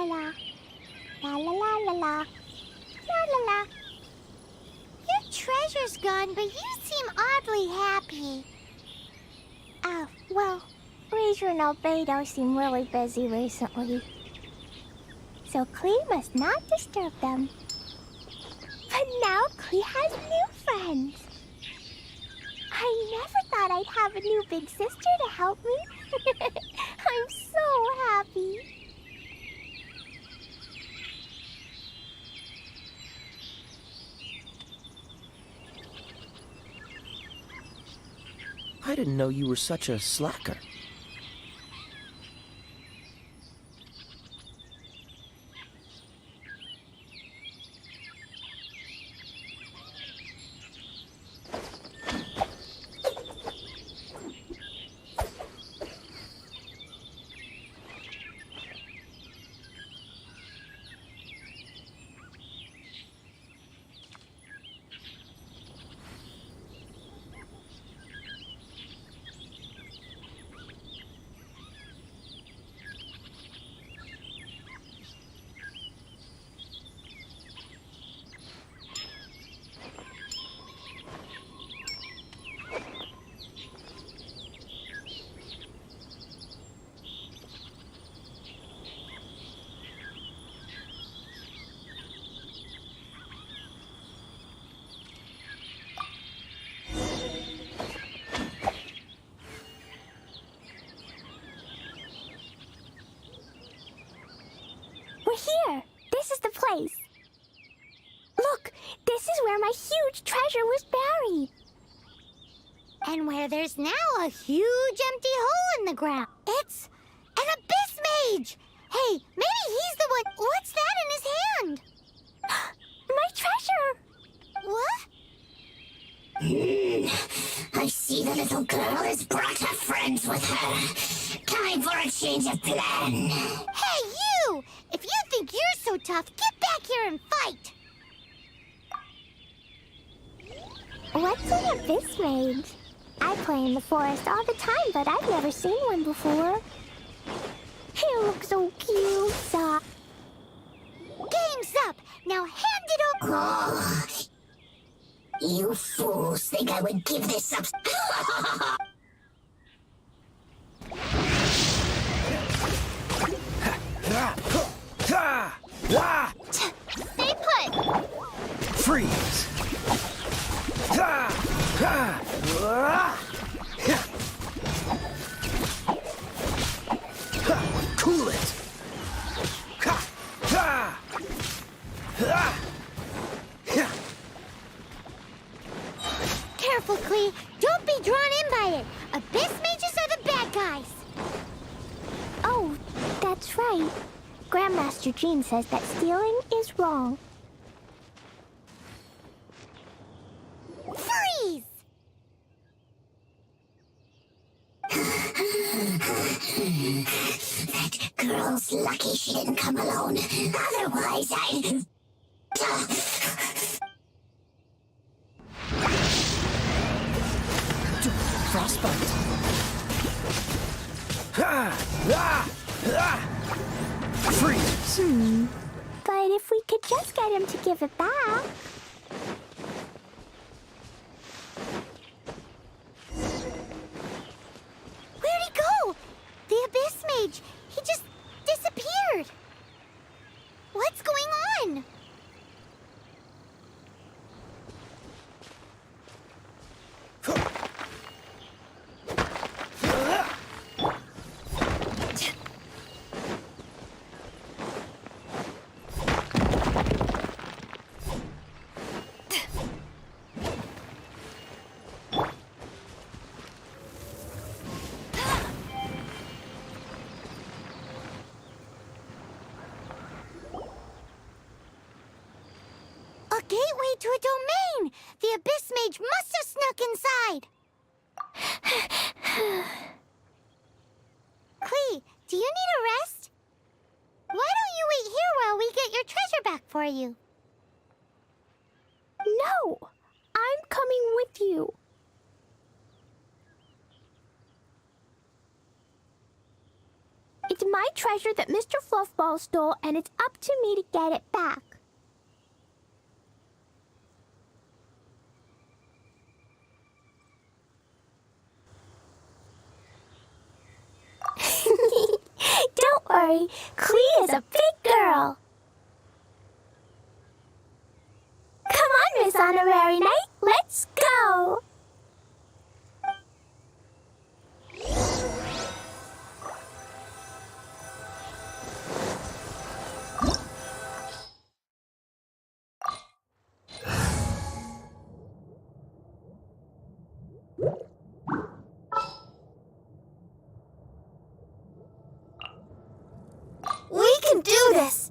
la. La la la la la. La la la. Your treasure's gone, but you seem oddly happy. Well, Razor and Albedo seem really busy recently. So Klee must not disturb them. But now Klee has new friends. I never thought I'd have a new big sister to help me. I'm so happy. I didn't know you were such a slacker. We're here. This is the place. Look, this is where my huge treasure was buried. And where there's now a huge empty hole in the ground. It's an abyss mage! Hey, maybe he's the one. What's that in his hand? My treasure! What? I see the little girl has brought her friends with her. Time for a change of plan. Hey, you! If you think you're so tough, get back here and fight! What's an abyss mage? I play in the forest all the time, but I've never seen one before. He looks so cute. Game's up! Now hand it over! Oh, you fools think I would give this up? Stay put! Freeze! Cool it! Careful, Klee. Don't be drawn in by it. Abyss mages are the bad guys. Oh, that's right. Grandmaster Jean says that stealing is wrong. Freeze! That girl's lucky she didn't come alone. Otherwise, I... Frostbite! Freeze! But if we could just get him to give it back. Where'd he go? The Abyss Mage. He just disappeared. What's going on? A gateway to a domain! The Abyss Mage must have snuck inside! Klee, do you need a rest? Why don't you wait here while we get your treasure back for you? No, I'm coming with you. It's my my treasure that Mr. Fluffball stole, and it's up to me to get it back. Don't worry, Clee is a big girl. Come on, Miss Honorary Knight, let's go. We can do this!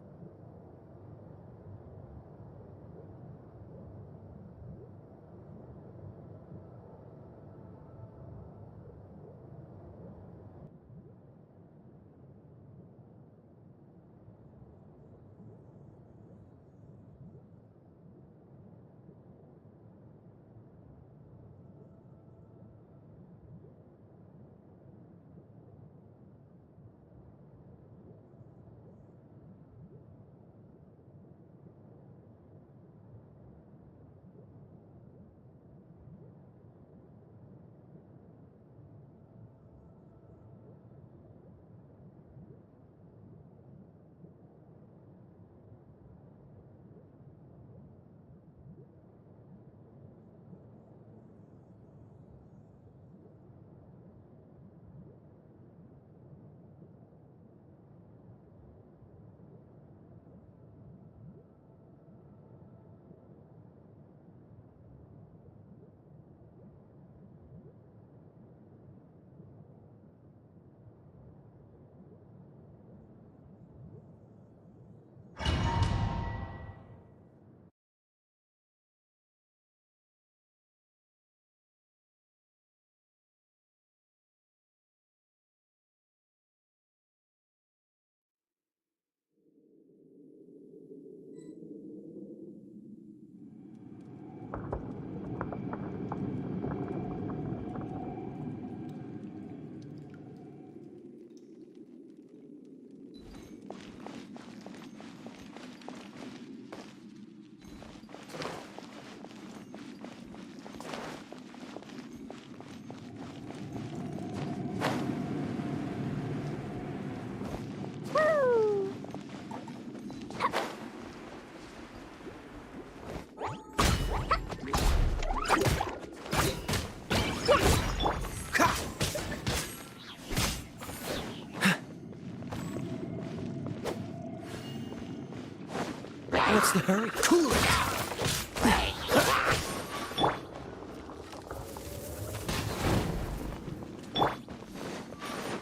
What's the hurry? Cool it!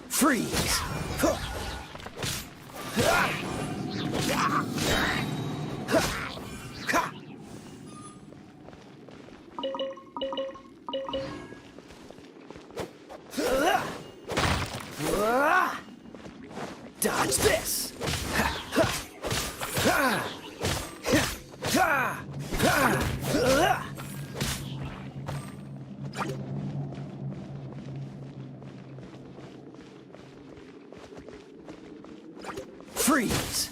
Freeze! Dodge this! Freeze!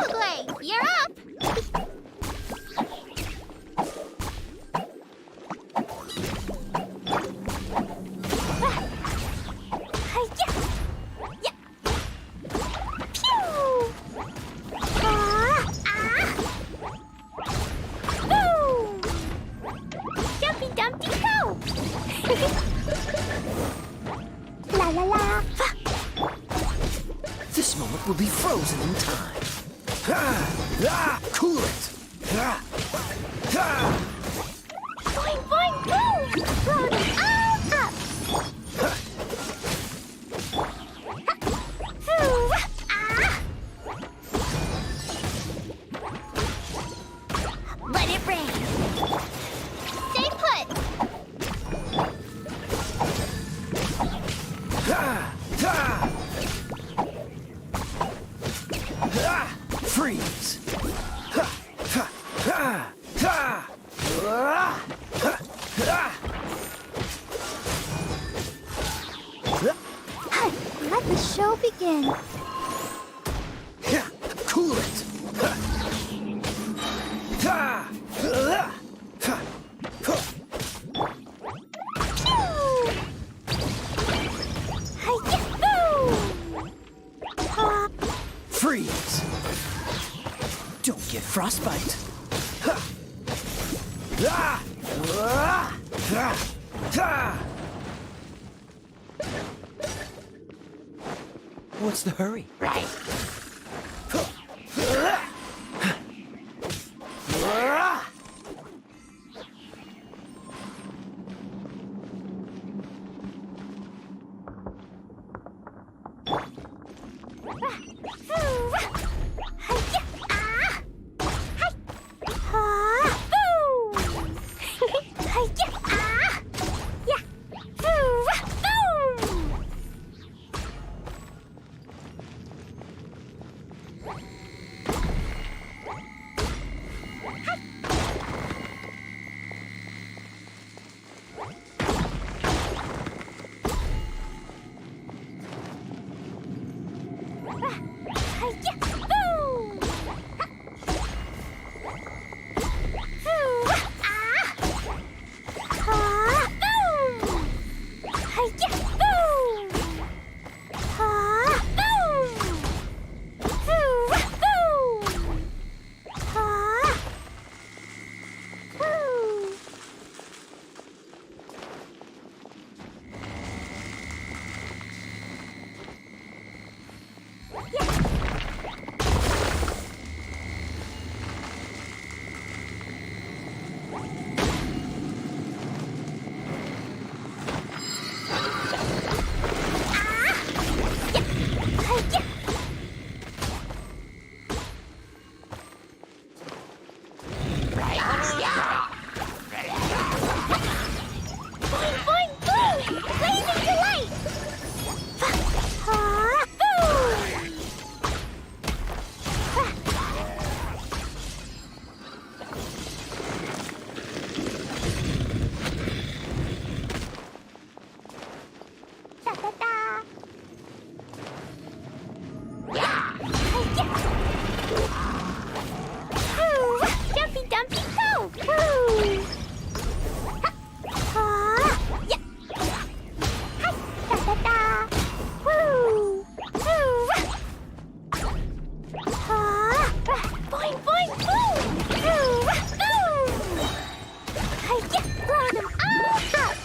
Uglay, you're up! La la la. This moment will be frozen in time. Cool it! Boing, boing, boom! Float it all up! Let it rain! Stay put! Freeze! Ha! Ha! Ha! Ha! Ah! Ha! Ah! Let the show begin. Yeah, cool it! Ha! Ha! Ah! Ha! Ha! Freeze! Don't get frostbite. Ha! Ah! Ah! Ah! Ah! What's the hurry? Right. Dumpy Dumpy go! Woo! Yeah! Da da da! Woo! Woo! Boing boing boom! Woo! Boom! Yeah! Blow them all up!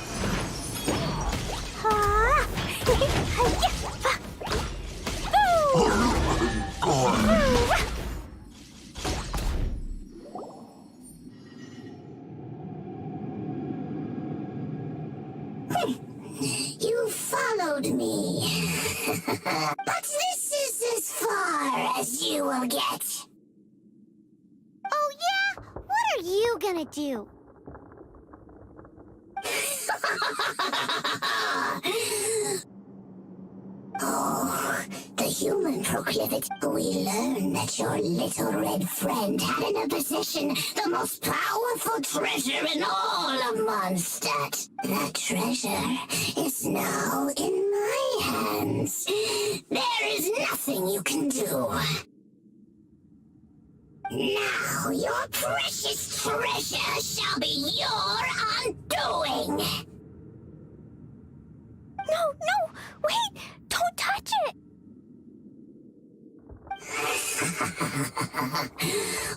You followed me. But this is as far as you will get. Oh, yeah? What are you gonna do? Oh, the human proclivity. We learn that your little red friend had in her possession the most powerful treasure in all of Mondstadt. That treasure is now in my hands. There is nothing you can do. Now your precious treasure shall be your undoing. No, no! Wait! Don't touch it!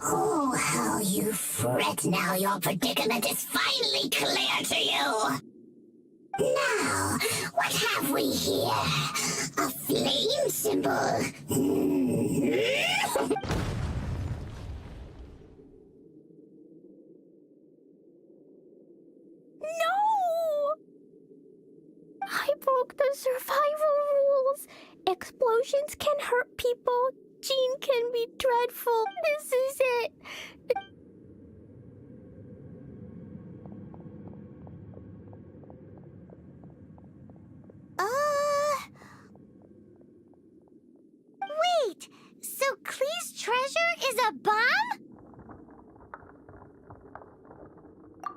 Oh, how you fret now your predicament is finally clear to you. Now, what have we here? A flame symbol. No! I broke the survival rules. Explosions can hurt people. Jean can be dreadful. This is it. Wait! So Klee's treasure is a bomb?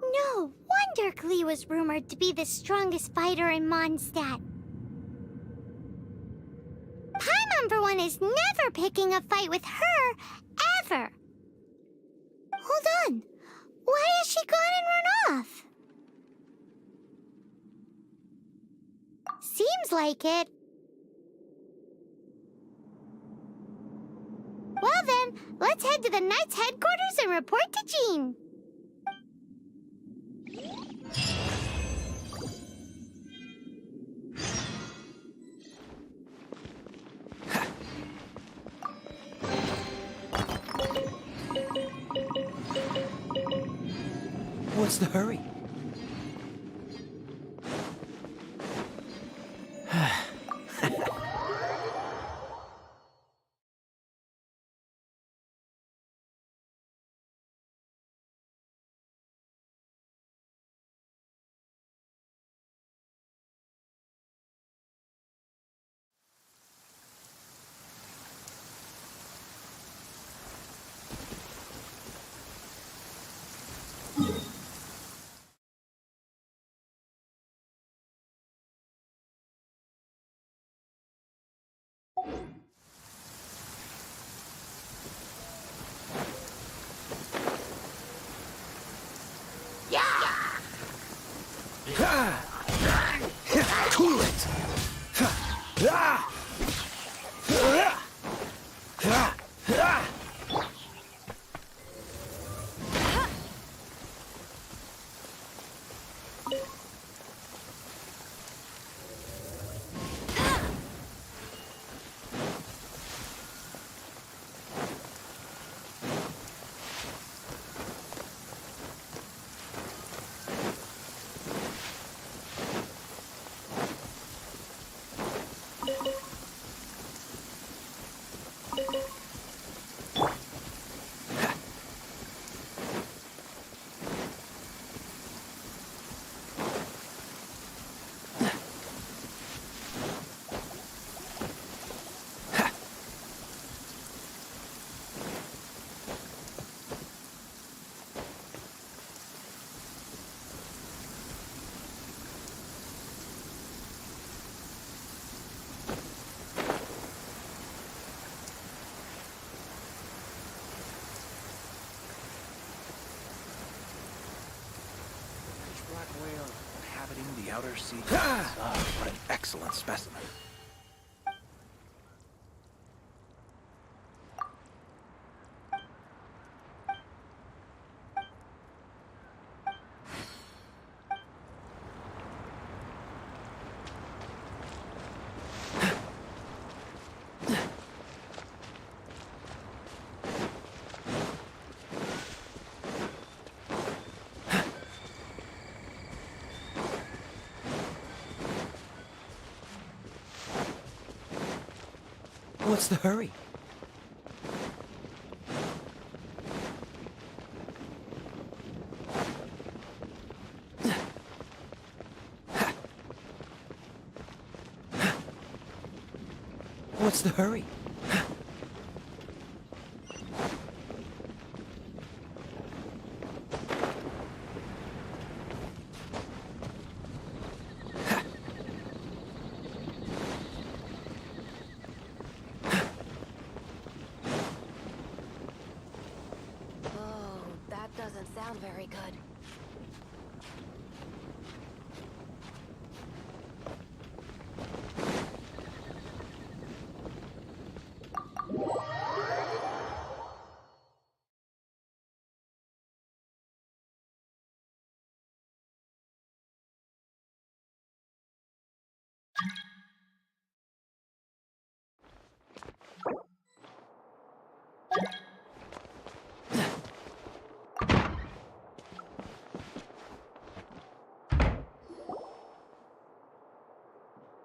No wonder Klee was rumored to be the strongest fighter in Mondstadt. Paimon, for one, is never picking a fight with her, ever. Hold on. Why has she gone and run off? Seems like it. Well then, let's head to the Knight's headquarters and report to Jean. What's the hurry? Cool it! Black whale inhabiting the outer sea. What an excellent specimen. What's the hurry? What's the hurry? Doesn't sound very good.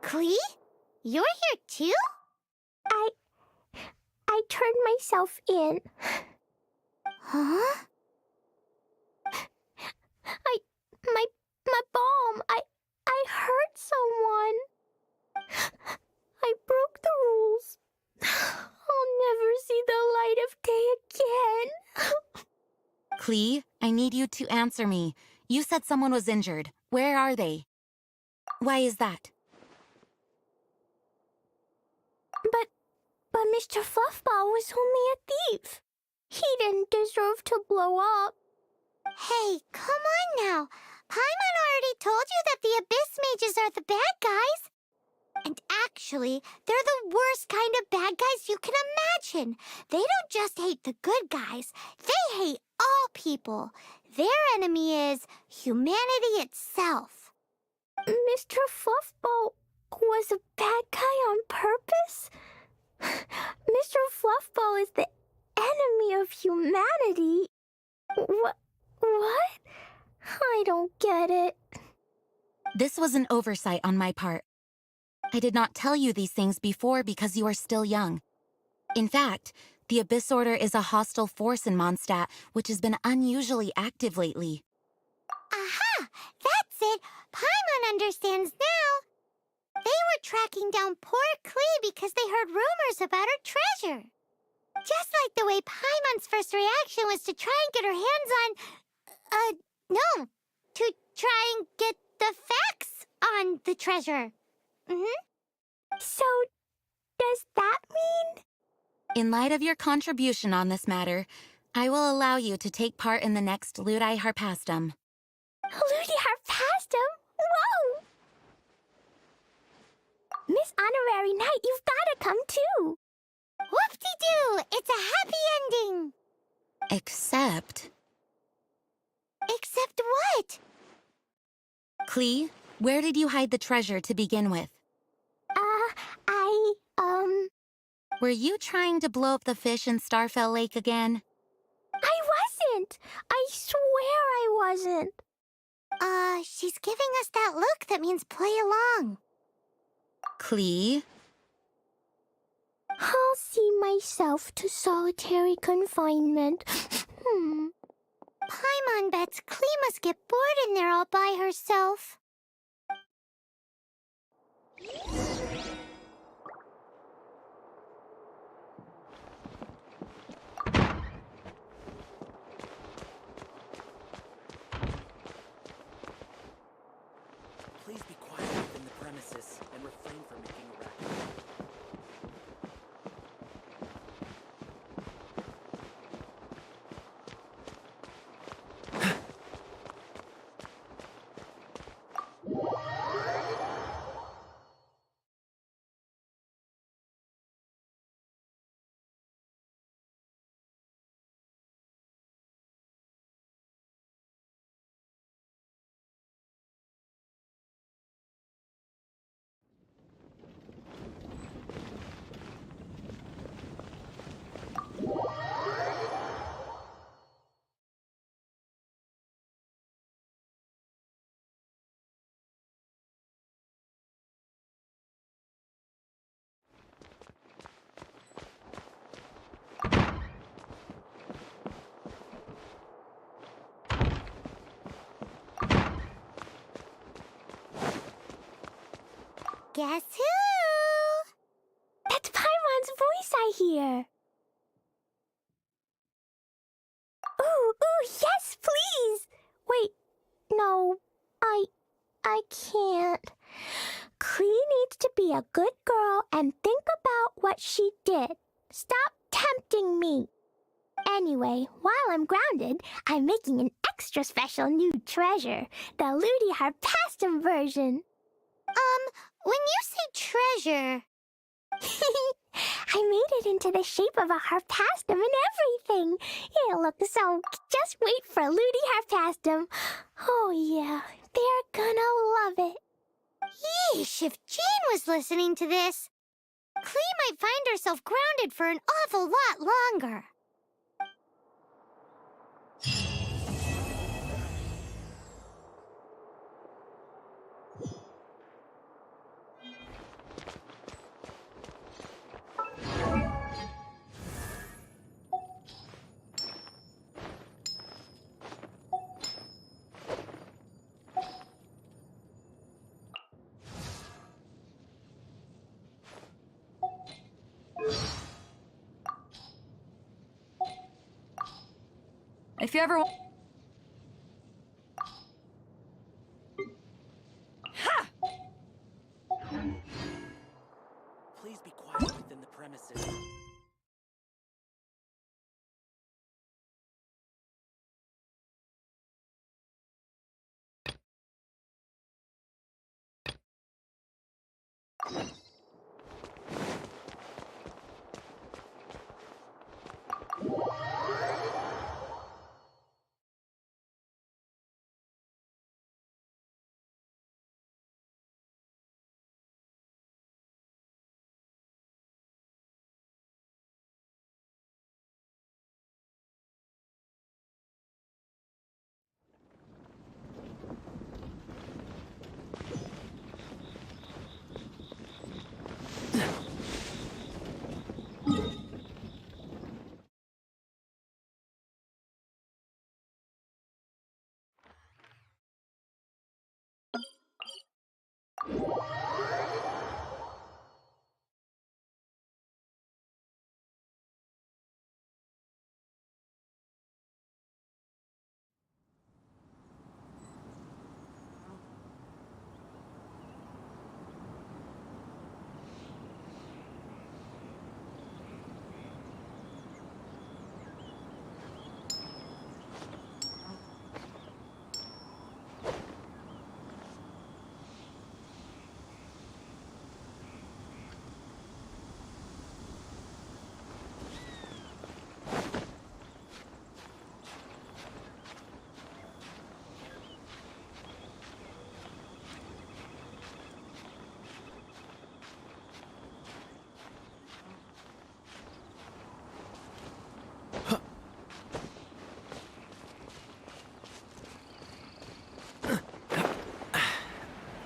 Klee? You're here too? I turned myself in. Huh? My bomb. I hurt someone. I broke the rules. I'll never Klee, I need you to answer me. You said someone was injured. Where are they? Why is that? But Mr. Fluffball was only a thief. He didn't deserve to blow up. Hey, come on now. Paimon already told you that the Abyss Mages are the bad guys. And actually, they're the worst kind of bad guys you can imagine. They don't just hate the good guys. They hate all people. Their enemy is humanity itself. Mr. Fluffball was a bad guy on purpose? Mr. Fluffball is the enemy of humanity? What? I don't get it. This was an oversight on my part. I did not tell you these things before because you are still young. In fact, the Abyss Order is a hostile force in Mondstadt, which has been unusually active lately. Aha! That's it! Paimon understands now. They were tracking down poor Klee because they heard rumors about her treasure. Just like the way Paimon's first reaction was to try and get her hands on... no. To try and get the facts on the treasure. So, does that mean? In light of your contribution on this matter, I will allow you to take part in the next Ludi Harpastum. Ludi Harpastum? Whoa! Miss Honorary Knight, you've gotta come too. Whoop-de-doo! It's a happy ending! Except... Except what? Klee, where did you hide the treasure to begin with? Were Were you trying to blow up the fish in Starfell Lake again? I wasn't! I swear I wasn't. She's giving us that look that means play along. Klee? I'll see myself to solitary confinement. Paimon bets Klee must get bored in there all by herself. Please be quiet within the premises and refrain from making a racket. Guess who? That's Paimon's voice I hear. Ooh, yes, please! Wait, no, I can't. Klee needs to be a good girl and think about what she did. Stop tempting me. Anyway, while I'm grounded, I'm making an extra special new treasure, the Ludi Harpastum version. When you say treasure... I made it into the shape of a harpastum and everything. It'll look so... Just wait for Ludi Harpastum. Oh yeah, they're gonna love it. Yeesh, if Jean was listening to this, Klee might find herself grounded for an awful lot longer. If you ever... Please be quiet within the premises.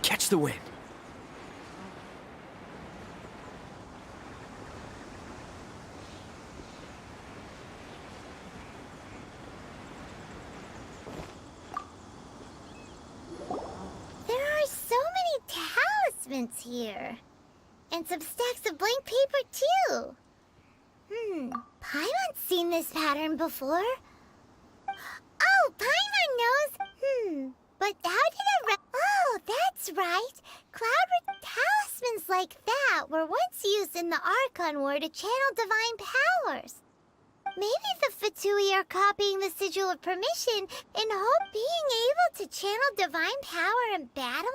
Catch the wind. There are so many talismans here. And some stacks of blank paper, too. Paimon's seen this pattern before. Oh, Paimon knows. But how did Oh, that's right. Talismans like that were once used in the Archon War to channel divine powers. Maybe the Fatui are copying the Sigil of Permission in hope being able to channel divine power in battle?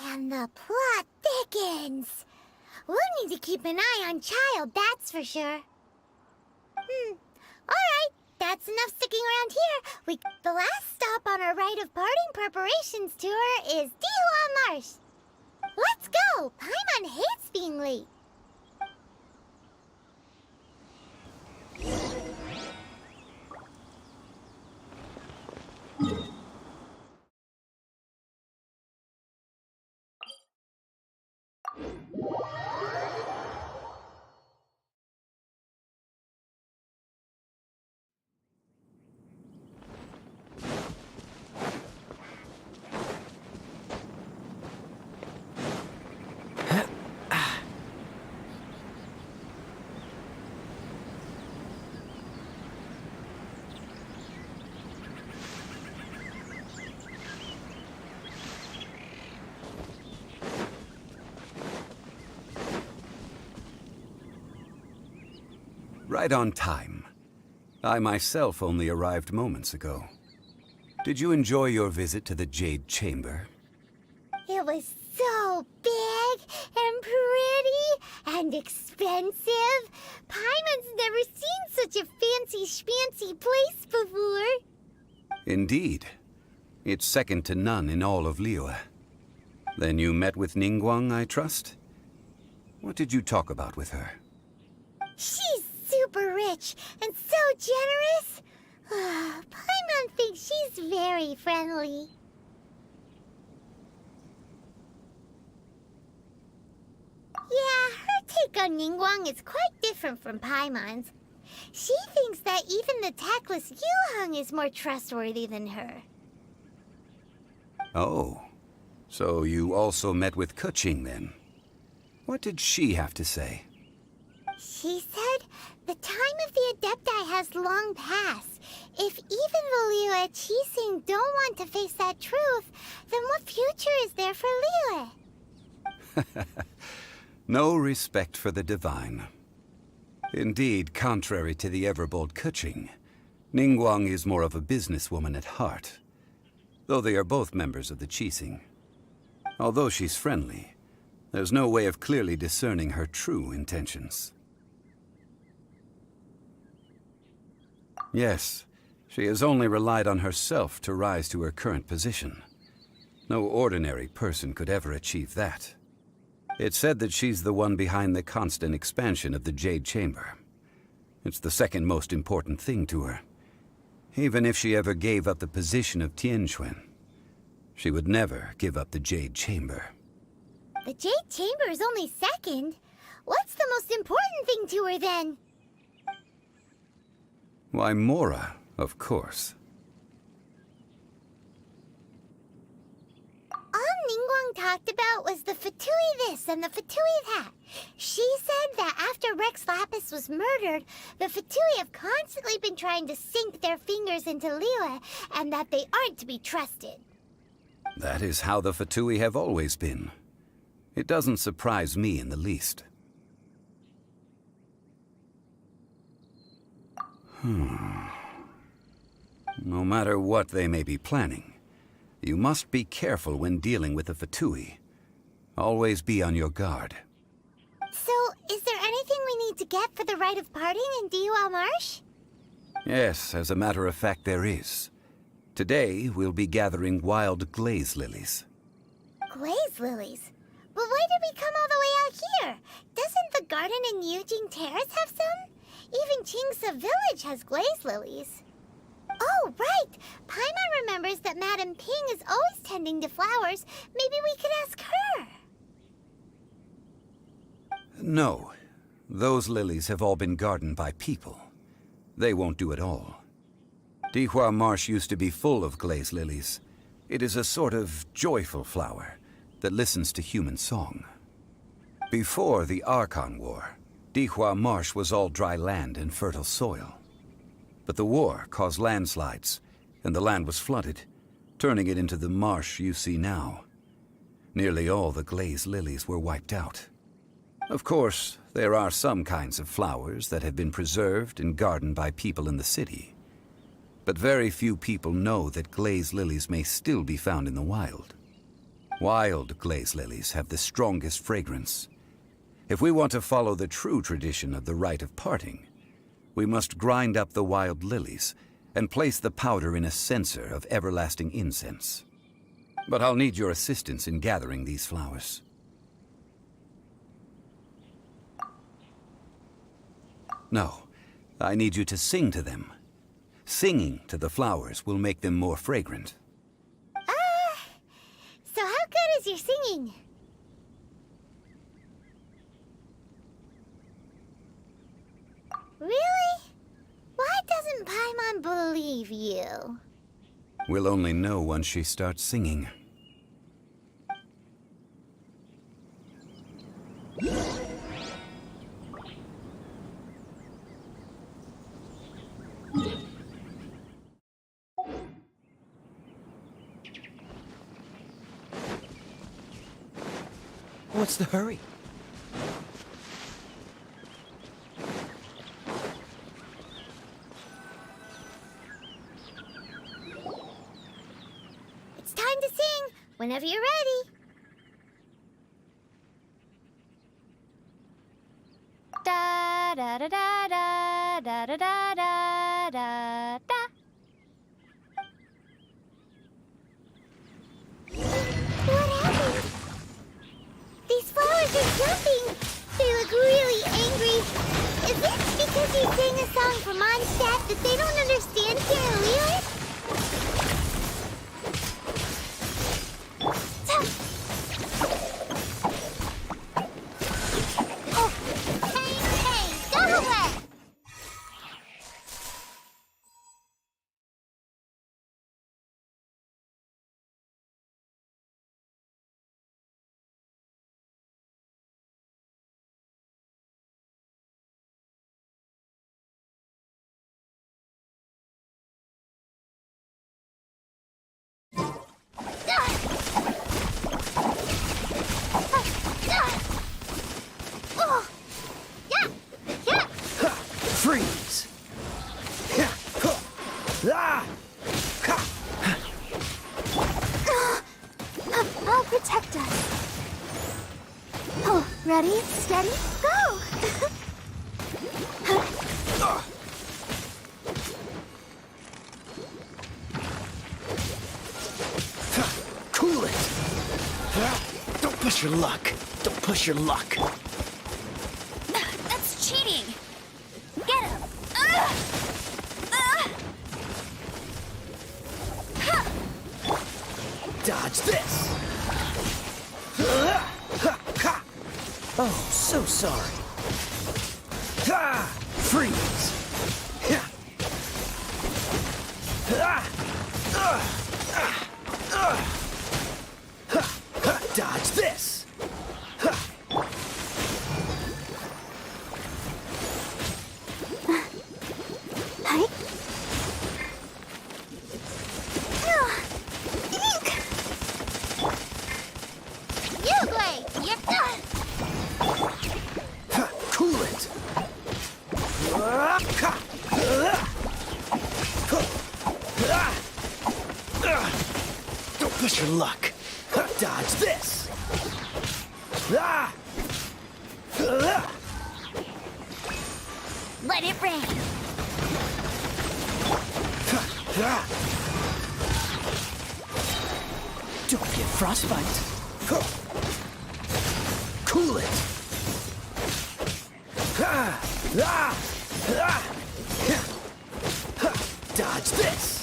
And the plot thickens. We'll need to keep an eye on Child, that's for sure. Alright, that's enough sticking around here. The last stop on our rite of parting preparations tour is Dihua Marsh. Let's go! Paimon hates being late. Right on time. I myself only arrived moments ago. Did you enjoy your visit to the Jade Chamber? It was so big and pretty and expensive. Paimon's never seen such a fancy schmancy place before. Indeed. It's second to none in all of Liyue. Then you met with Ningguang, I trust? What did you talk about with her? She's super rich and so generous. Paimon thinks she's very friendly. Yeah, her take on Ningguang is quite different from Paimon's. She thinks that even the tactless Yuheng is more trustworthy than her. Oh, so you also met with Keqing then? What did she have to say? She said the time of the Adepti has long passed. If even the Liyue Qixing don't want to face that truth, then what future is there for Liyue? No respect for the divine. Indeed, contrary to the ever-bold Keqing, Ningguang is more of a businesswoman at heart, though they are both members of the Qixing. Although she's friendly, there's no way of clearly discerning her true intentions. Yes, she has only relied on herself to rise to her current position. No ordinary person could ever achieve that. It's said that she's the one behind the constant expansion of the Jade Chamber. It's the second most important thing to her. Even if she ever gave up the position of Tianquan, she would never give up the Jade Chamber. The Jade Chamber is only second. What's the most important thing to her then? Why, Mora, of course. All Ningguang talked about was the Fatui this and the Fatui that. She said that after Rex Lapis was murdered, the Fatui have constantly been trying to sink their fingers into Liyue, and that they aren't to be trusted. That is how the Fatui have always been. It doesn't surprise me in the least. No matter what they may be planning, you must be careful when dealing with the Fatui. Always be on your guard. So, is there anything we need to get for the rite of parting in Dihua Marsh? Yes, as a matter of fact, there is. Today, we'll be gathering wild glaze lilies. Glaze lilies? But why did we come all the way out here? Doesn't the garden in Yujing Terrace have some? Even Qingse Village has glaze lilies. Oh, right! Paimon remembers that Madame Ping is always tending to flowers. Maybe we could ask her. No. Those lilies have all been gardened by people. They won't do it all. Dihua Marsh used to be full of glaze lilies. It is a sort of joyful flower that listens to human song. Before the Archon War, Dihua Marsh was all dry land and fertile soil. But the war caused landslides, and the land was flooded, turning it into the marsh you see now. Nearly all the glaze lilies were wiped out. Of course, there are some kinds of flowers that have been preserved and gardened by people in the city. But very few people know that glaze lilies may still be found in the wild. Wild glaze lilies have the strongest fragrance. If we want to follow the true tradition of the rite of parting, we must grind up the wild lilies and place the powder in a censer of everlasting incense. But I'll need your assistance in gathering these flowers. No, I need you to sing to them. Singing to the flowers will make them more fragrant. So how good is your singing? Really? Why doesn't Paimon believe you? We'll only know once she starts singing. What's the hurry? It's time to sing, whenever you're ready. Da da da da da da da da da da da. What happened? These flowers are jumping. They look really angry. Is it because you sang a song for Mondstadt that they don't understand here in Liyue? Oh, hey, go away! freeze! Ah! I'll protect us. Oh, ready, steady, go! Cool it! Don't push your luck. Don't push your luck. That's cheating! Get him! Dodge this! Oh, so sorry. Freeze! Dodge this! Hi. You, Blade! You're done! Cool it! Don't push your luck. Dodge this! Let it rain! Don't get frostbite. Cool it! Dodge this!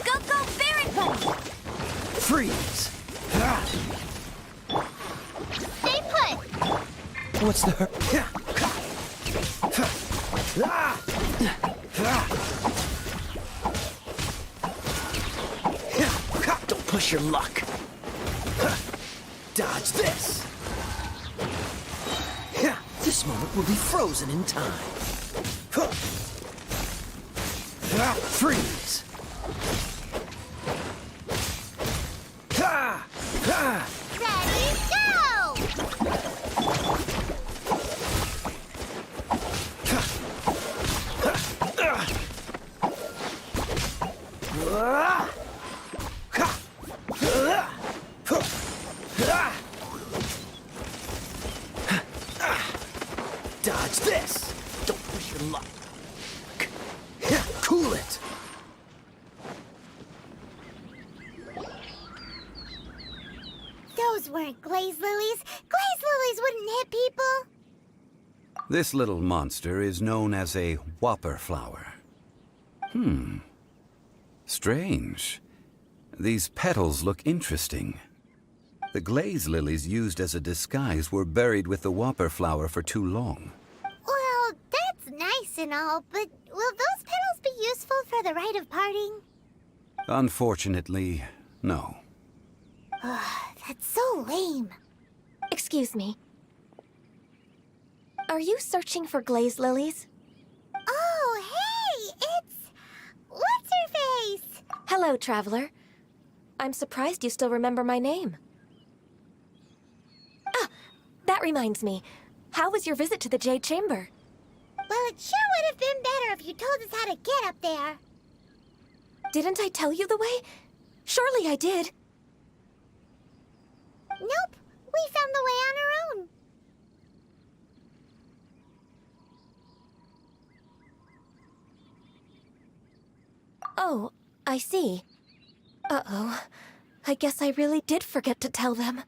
Go, Baron Bunny! Freeze! Stay put! What's the hurt? Don't push your luck. Dodge this. This moment will be frozen in time. Freeze. Ready, go! Dodge this. Don't push your luck. Cool it. Those weren't glaze lilies. Glaze lilies wouldn't hit people. This little monster is known as a whopper flower. Strange. These petals look interesting. The glaze lilies used as a disguise were buried with the whopper flower for too long. Well, that's nice and all, but will those petals be useful for the rite of parting? Unfortunately, no. That's so lame. Excuse me. Are you searching for glaze lilies? Oh, hey! It's... What's-her-face? Hello, traveler. I'm surprised you still remember my name. Ah, that reminds me. How was your visit to the Jade Chamber? Well, it sure would have been better if you told us how to get up there. Didn't I tell you the way? Surely I did. Nope, we found the way on our own. Oh, I see. Uh-oh. I guess I really did forget to tell them.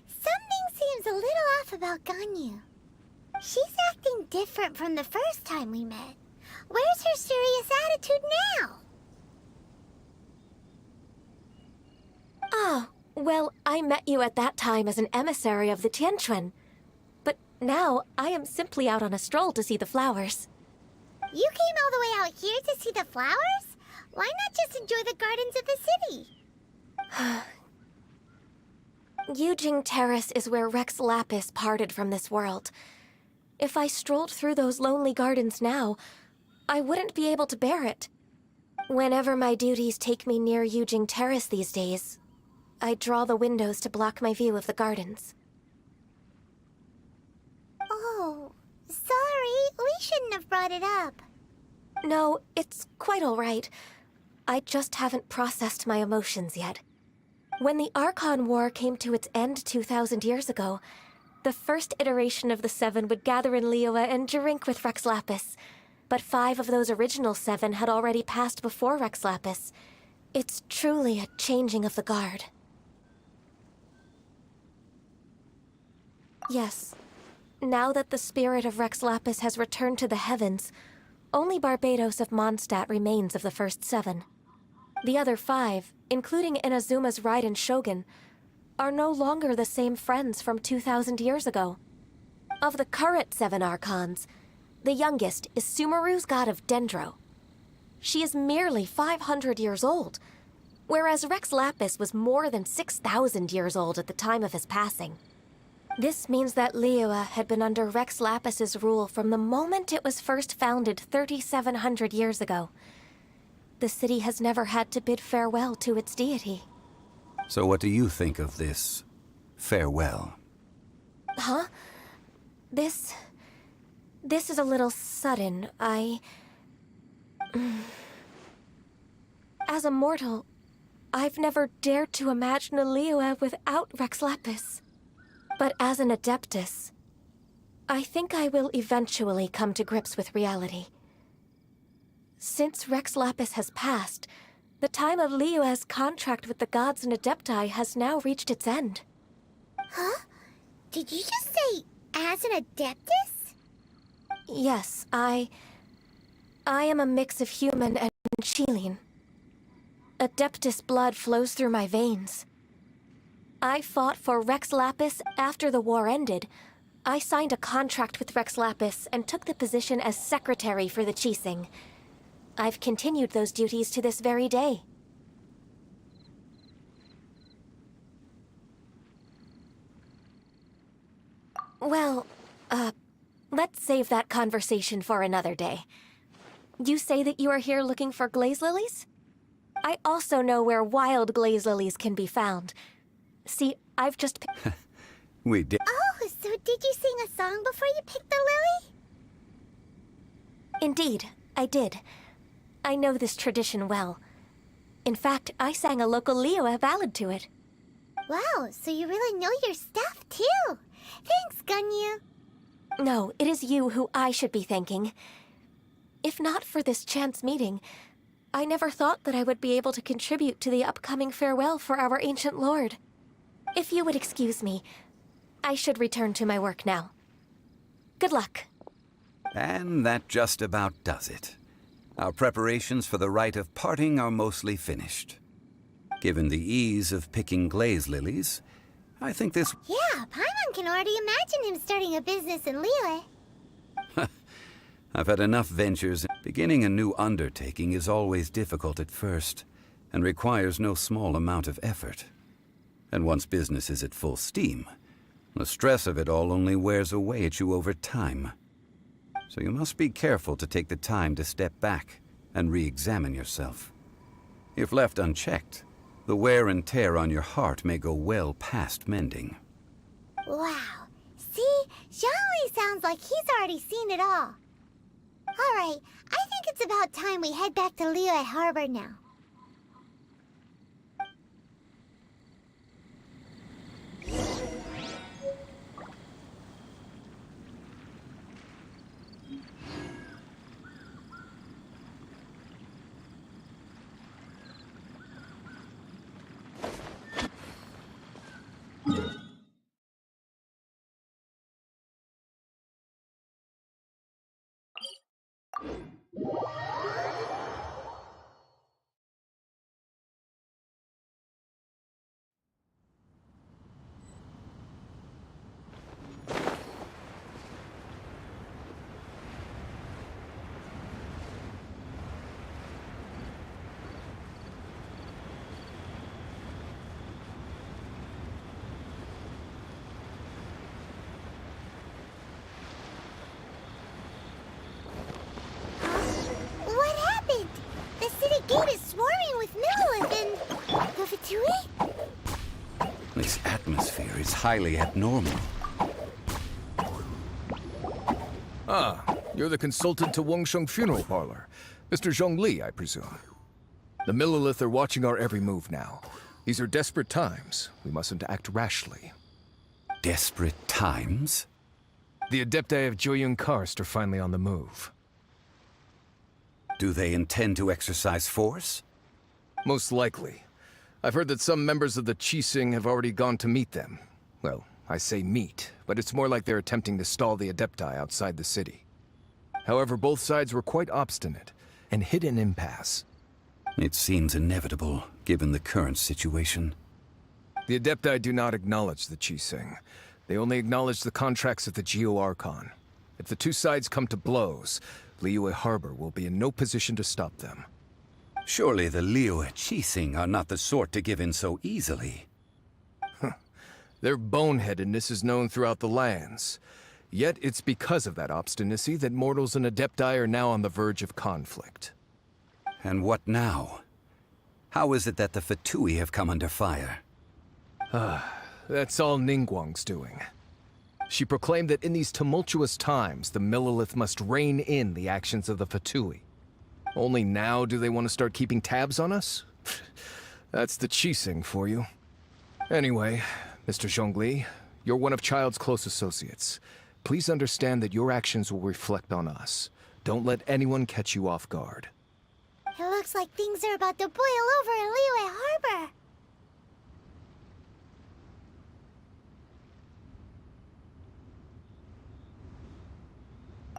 Something seems a little off about Ganyu. She's acting different from the first time we met. Where's her serious attitude now? Ah, well, I met you at that time as an emissary of the Tianquan. But now, I am simply out on a stroll to see the flowers. You came all the way out here to see the flowers? Why not just enjoy the gardens of the city? Yujing Terrace is where Rex Lapis parted from this world. If I strolled through those lonely gardens now, I wouldn't be able to bear it. Whenever my duties take me near Yujing Terrace these days, I draw the windows to block my view of the gardens. Oh, sorry. We shouldn't have brought it up. No, it's quite all right. I just haven't processed my emotions yet. When the Archon War came to its end 2,000 years ago, the first iteration of the Seven would gather in Liyue and drink with Rex Lapis. But 5 of those original 7 had already passed before Rex Lapis. It's truly a changing of the guard. Yes. Now that the spirit of Rex Lapis has returned to the heavens, only Barbados of Mondstadt remains of the first 7. The other 5, including Inazuma's Raiden Shogun, are no longer the same friends from 2,000 years ago. Of the current 7 Archons, the youngest is Sumeru's god of Dendro. She is merely 500 years old, whereas Rex Lapis was more than 6,000 years old at the time of his passing. This means that Liyue had been under Rex Lapis's rule from the moment it was first founded 3,700 years ago. The city has never had to bid farewell to its deity. So what do you think of this farewell? Huh? This is a little sudden. As a mortal, I've never dared to imagine a Liyue without Rex Lapis. But as an Adeptus, I think I will eventually come to grips with reality. Since Rex Lapis has passed, the time of Liyue's contract with the gods and Adepti has now reached its end. Huh? Did you just say, as an Adeptus? Yes, I am a mix of human and Chilean. Adeptus blood flows through my veins. I fought for Rex Lapis after the war ended. I signed a contract with Rex Lapis and took the position as secretary for the Qixing. I've continued those duties to this very day. Well, let's save that conversation for another day. You say that you are here looking for glaze lilies? I also know where wild glaze lilies can be found. See, I've just... We did. Oh, so did you sing a song before you picked the lily? Indeed, I did. I know this tradition well. In fact, I sang a local Liyue ballad to it. Wow, so you really know your stuff, too. Thanks, Gunyu. No, it is you who I should be thanking. If not for this chance meeting, I never thought that I would be able to contribute to the upcoming farewell for our ancient lord. If you would excuse me, I should return to my work now. Good luck. And that just about does it. Our preparations for the rite of parting are mostly finished. Given the ease of picking glaze lilies, I think this... Yeah, Paimon can already imagine him starting a business in Liyue. I've had enough ventures. Beginning a new undertaking is always difficult at first, and requires no small amount of effort. And once business is at full steam, the stress of it all only wears away at you over time. So you must be careful to take the time to step back and re-examine yourself. If left unchecked, the wear and tear on your heart may go well past mending. Wow. See? Zhongli sounds like he's already seen it all. Alright, I think it's about time we head back to Liyue Harbor now. atmosphere is highly abnormal. Ah, you're the consultant to Wengsheng Funeral Parlor. Mr. Zhongli, I presume. The Millilith are watching our every move now. These are desperate times. We mustn't act rashly. Desperate times? The Adepti of Joyun Karst are finally on the move. Do they intend to exercise force? Most likely. I've heard that some members of the Qixing have already gone to meet them. Well, I say meet, but it's more like they're attempting to stall the Adepti outside the city. However, both sides were quite obstinate and hit an impasse. It seems inevitable, given the current situation. The Adepti do not acknowledge the Qixing. They only acknowledge the contracts of the Geo-Archon. If the two sides come to blows, Liyue Harbor will be in no position to stop them. Surely the Liyue Qixing are not the sort to give in so easily. Their boneheadedness is known throughout the lands. Yet it's because of that obstinacy that mortals and Adepti are now on the verge of conflict. And what now? How is it that the Fatui have come under fire? That's all Ningguang's doing. She proclaimed that in these tumultuous times, the Millilith must rein in the actions of the Fatui. Only now do they want to start keeping tabs on us? That's the Qixing for you. Anyway, Mr. Zhongli, you're one of Child's close associates. Please understand that your actions will reflect on us. Don't let anyone catch you off guard. It looks like things are about to boil over in Liyue Harbor.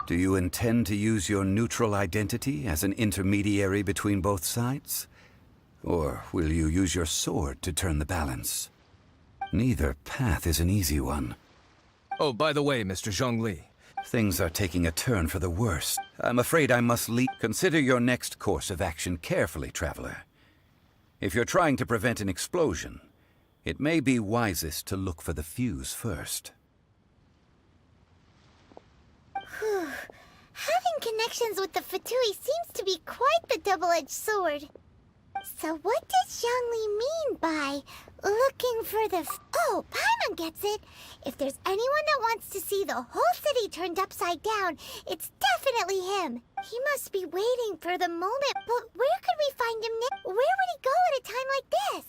Do you intend to use your neutral identity as an intermediary between both sides? Or will you use your sword to turn the balance? Neither path is an easy one. Oh, by the way, Mr. Zhongli. Things are taking a turn for the worse. I'm afraid I must leave. Consider your next course of action carefully, Traveler. If you're trying to prevent an explosion, it may be wisest to look for the fuse first. Having connections with the Fatui seems to be quite the double-edged sword. So what does Zhongli mean by looking for the Oh, Paimon gets it! If there's anyone that wants to see the whole city turned upside down, it's definitely him. He must be waiting for the moment, but where could we find him now? Where would he go at a time like this?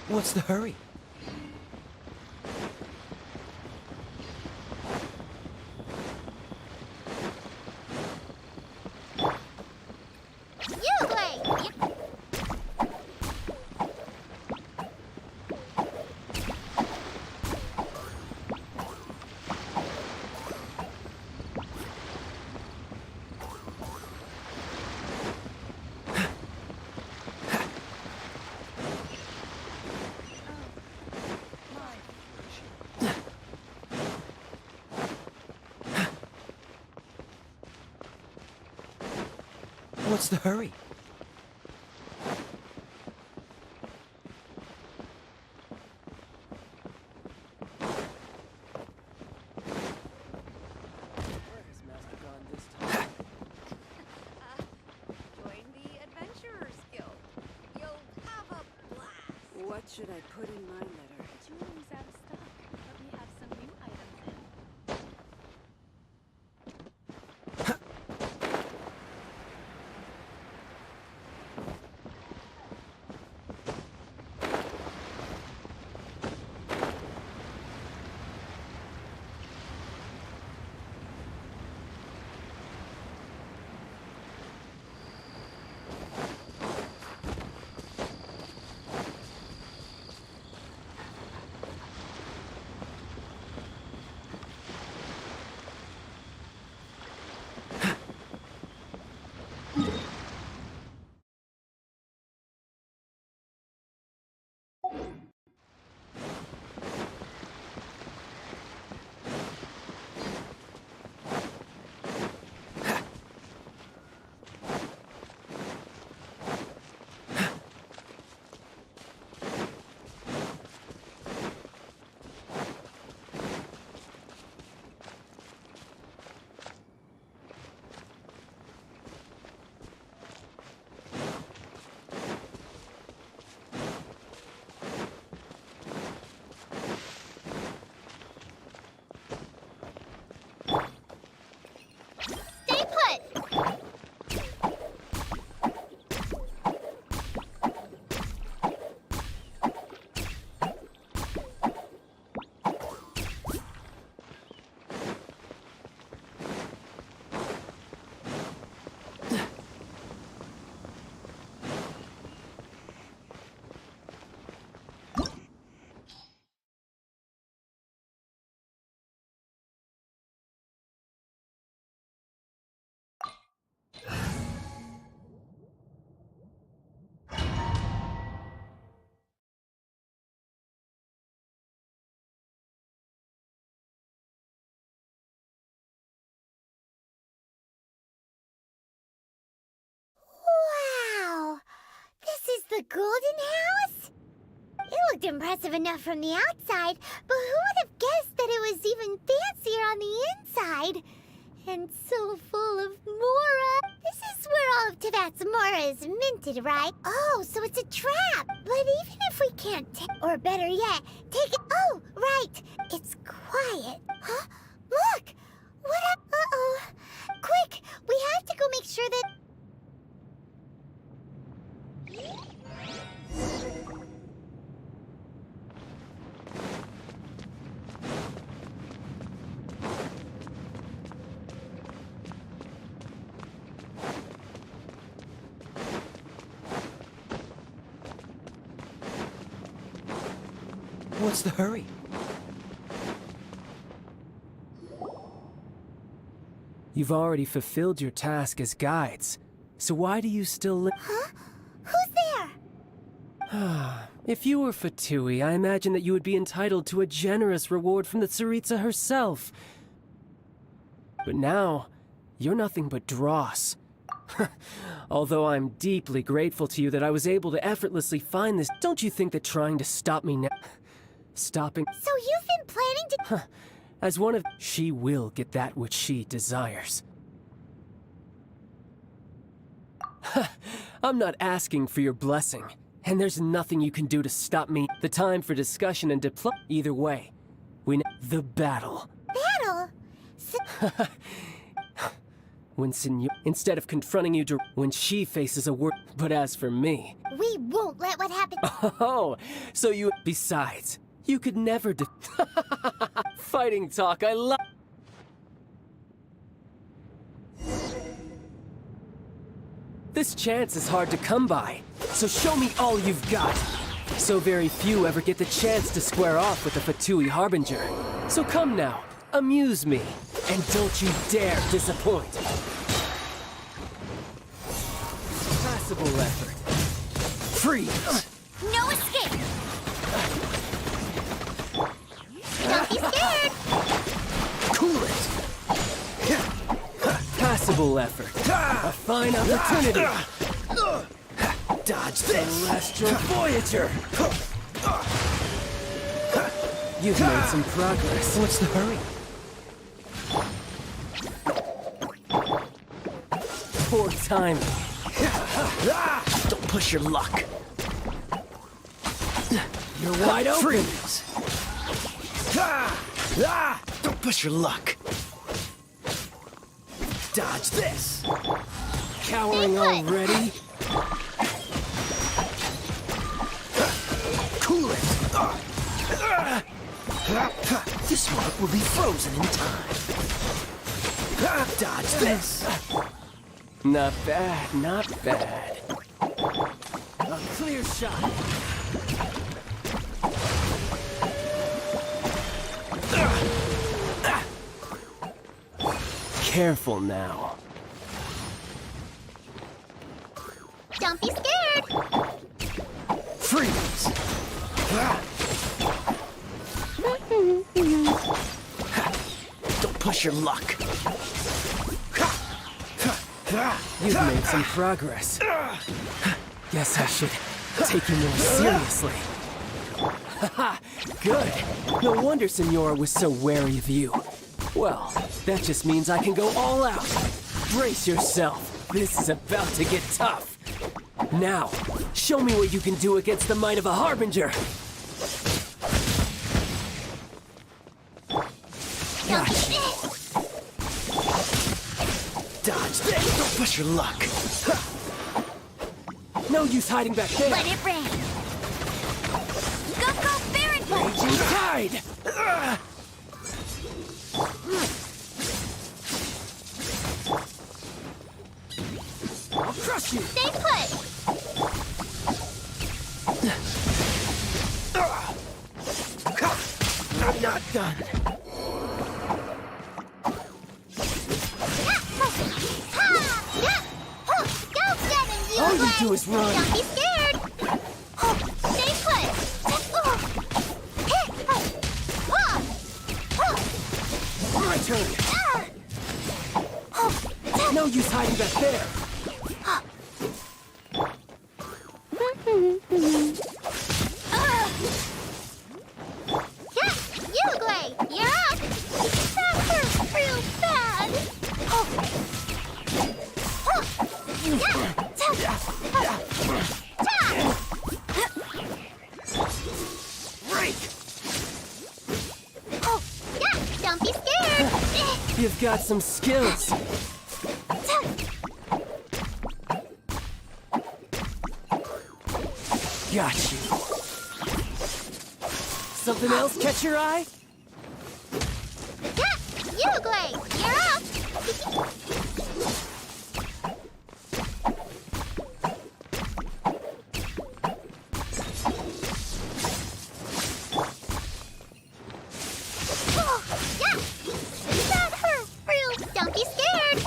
What's the hurry? You play! What's the hurry? Where has Master gone this time? Join the Adventurers Guild. You'll have a blast. What should I put in my letter? Jewelry's out of stock, but we have some new items in. The golden house? It looked impressive enough from the outside, but who would have guessed that it was even fancier on the inside? And so full of Mora. This is where all of Teyvat's Mora is minted, right? Oh, so it's a trap. But even if we can't or better yet, take it. Oh, right. It's quiet. Huh? Look! What up? Uh-oh. Quick! We have to go make sure that... What's the hurry? You've already fulfilled your task as guides, so why do you still Huh? Who's there? If you were Fatui, I imagine that you would be entitled to a generous reward from the Tsaritsa herself. But now, you're nothing but dross. Although I'm deeply grateful to you that I was able to effortlessly find this, don't you think that trying to stop me now... Stopping... So you've been planning to... As one of... She will get that which she desires. I'm not asking for your blessing, and there's nothing you can do to stop me. The time for discussion and either way, we the battle. Battle? When instead of confronting you when she faces a word. But as for me... We won't let what happened... Oh, so you... Besides, you could never Fighting talk, I love... This chance is hard to come by, so show me all you've got. So very few ever get the chance to square off with the Fatui Harbinger. So come now, amuse me, and don't you dare disappoint. Passable effort. Freeze! No escape! Don't be scared! Cool it! Passable effort. A fine opportunity. Dodge Celestial Voyager! You've made some progress. What's the hurry? Poor timing. Don't push your luck. You're wide open. Freeze! Don't push your luck. Dodge this. Cowering already? Cool it. This one will be frozen in time. Dodge this. Not bad, not bad. A clear shot. Careful now. Don't be scared! Freeze! Don't push your luck. You've made some progress. Guess I should take you more seriously. Haha, good. No wonder Senora was so wary of you. Well, that just means I can go all out. Brace yourself. This is about to get tough. Now, show me what you can do against the might of a Harbinger. Gotcha. Dodge this. Don't push your luck. No use hiding back there. Let it rain! Go, Baron! Raging Tide! I'll crush you! Stay put! I'm not done. All you do is run. Don't be scared! Stay put! My turn. No use hiding back there. Yeah, you, Glay! You're up! That hurt real bad! Oh. Oh. Yeah! Ta. Oh, yeah! Don't be scared! You've got some skills. Got you. Something else catch your eye? Yeah, you, Glay! You're up! Oh, yeah! That hurt real. Don't be scared!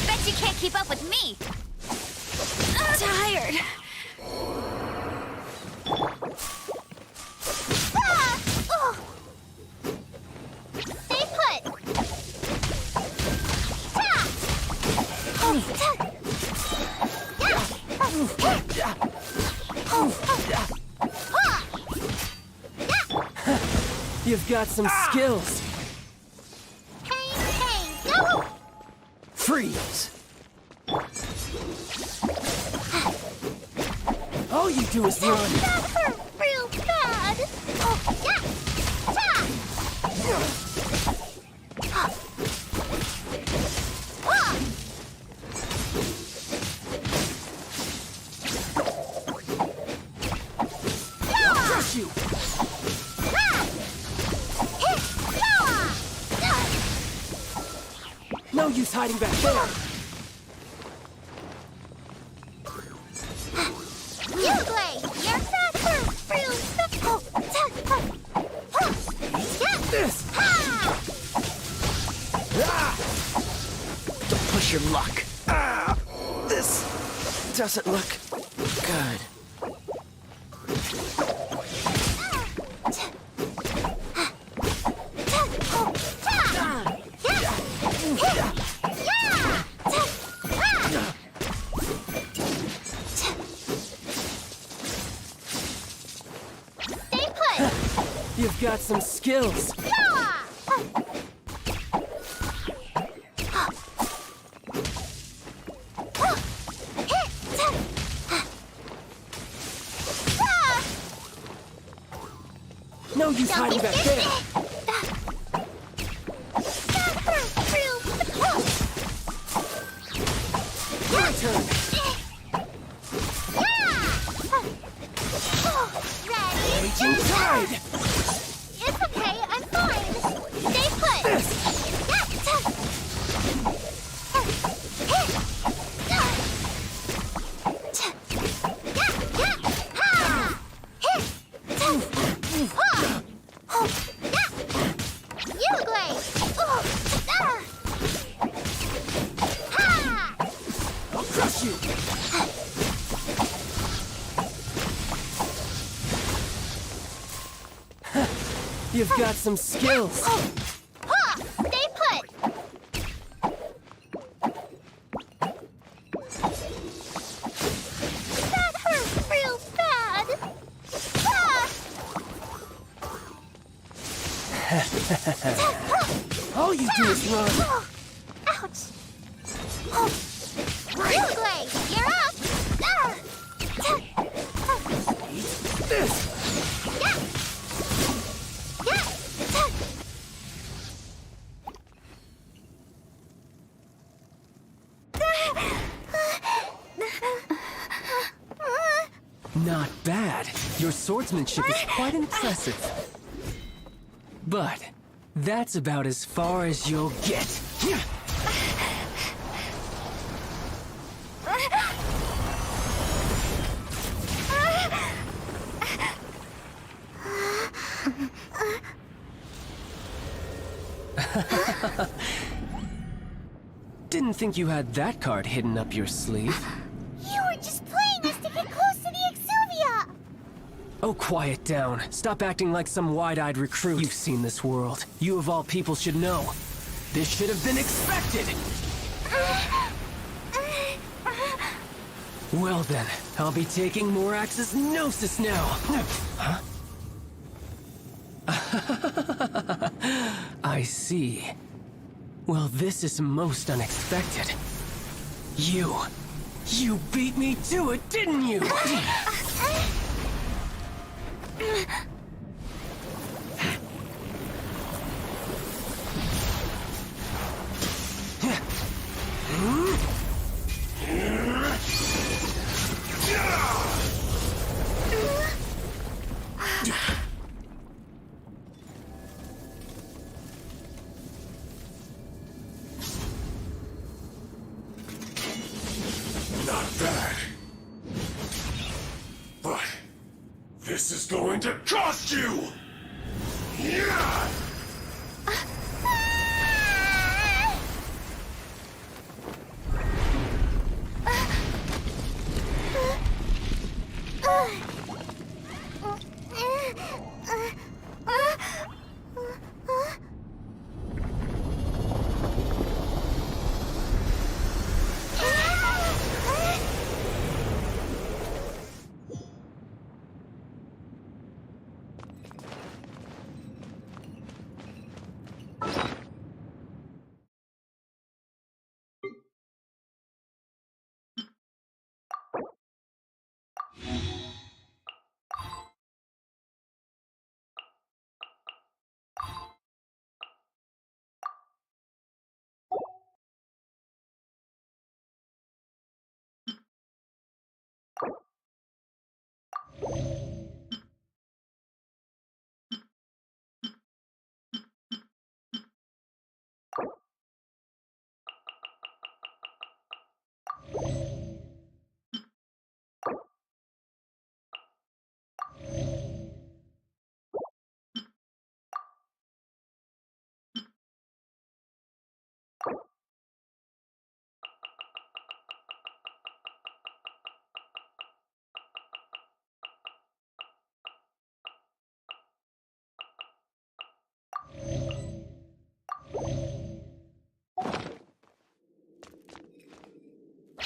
Bet you can't keep up with me. Tired. Ah! Oh. Stay put! Ta! Oh, ta! Yeah! Oh, oh. You've got some skills. Pain, go! Freeze. All you do is run. That hurt real bad! Oh, yeah! Ta! Ah! Crush you. No use hiding back there. You, Glay! You're that hurt real bad! Oh, ta! Oh, yeah! This. Ha! Don't push your luck. This doesn't look good. Stay put! You've got some skills. No use hiding back there. That hurt real bad! My turn. Ready? Raging tide. It's okay, I'm fine. Stay put. You, Glay. I'll crush you. You've got some skills. Stay put. That hurt real bad. All you do is run. Ouch. You, Glay, you're up. This. Not bad. Your swordsmanship is quite impressive. But that's about as far as you'll get. Didn't think you had that card hidden up your sleeve. You were just playing us to get close to the Exuvia! Oh, quiet down. Stop acting like some wide-eyed recruit. You've seen this world. You of all people should know. This should have been expected! Well then, I'll be taking Morax's Gnosis now. Huh? I see. Well, this is most unexpected. You beat me to it, didn't you? Not bad. But this is going to cost you! Yeah!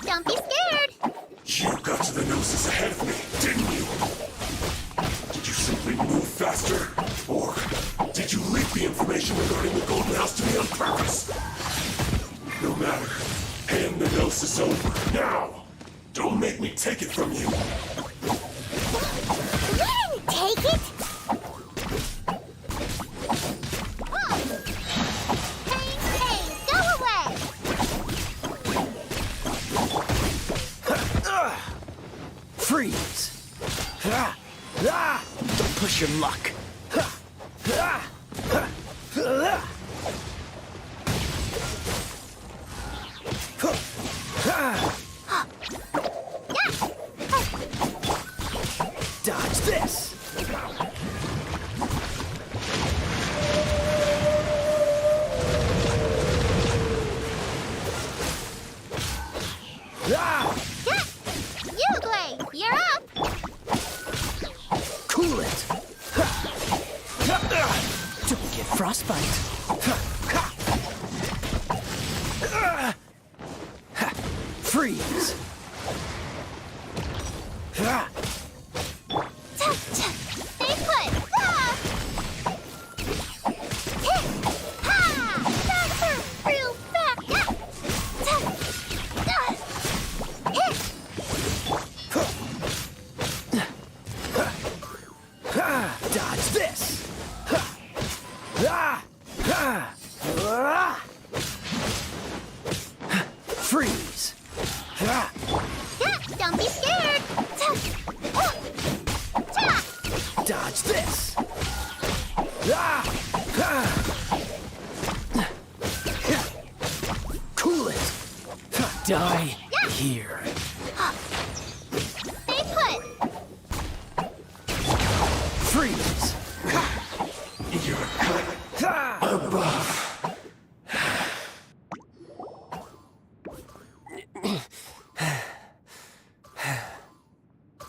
Don't be scared! You got to the Gnosis ahead of me, didn't you? Did you simply move faster? Or did you leak the information regarding the Golden House to me on purpose? No matter. Hand the Gnosis over, now! Don't make me take it from you! We didn't take it! Go away! Freeze! Don't push your luck. Dodge this! Yuglei, you're up! Cool it! Don't get frostbite! Freeze! Stay put! Real fast! Dodge this! Freeze! Don't be scared! Dodge this! Cool it! Die here! Stay put! Freeze! You're cut above.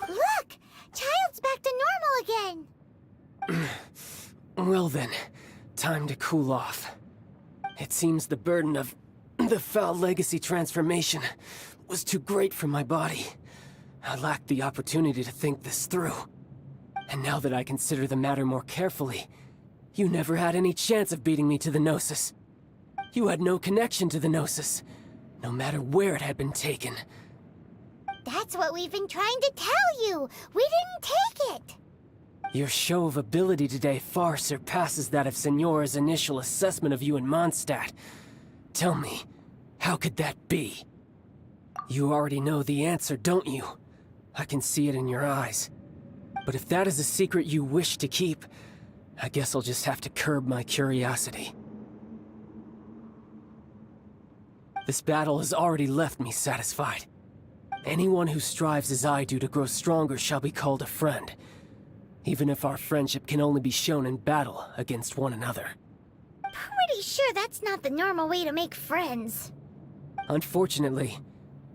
Look! Child's back to normal again! Well then, time to cool off. It seems the burden of The foul legacy transformation was too great for my body. I lacked the opportunity to think this through. And now that I consider the matter more carefully, you never had any chance of beating me to the Gnosis. You had no connection to the Gnosis, no matter where it had been taken. That's what we've been trying to tell you! We didn't take it! Your show of ability today far surpasses that of Signora's initial assessment of you in Mondstadt. Tell me, how could that be? You already know the answer, don't you? I can see it in your eyes. But if that is a secret you wish to keep, I guess I'll just have to curb my curiosity. This battle has already left me satisfied. Anyone who strives as I do to grow stronger shall be called a friend, even if our friendship can only be shown in battle against one another. Pretty sure that's not the normal way to make friends. Unfortunately,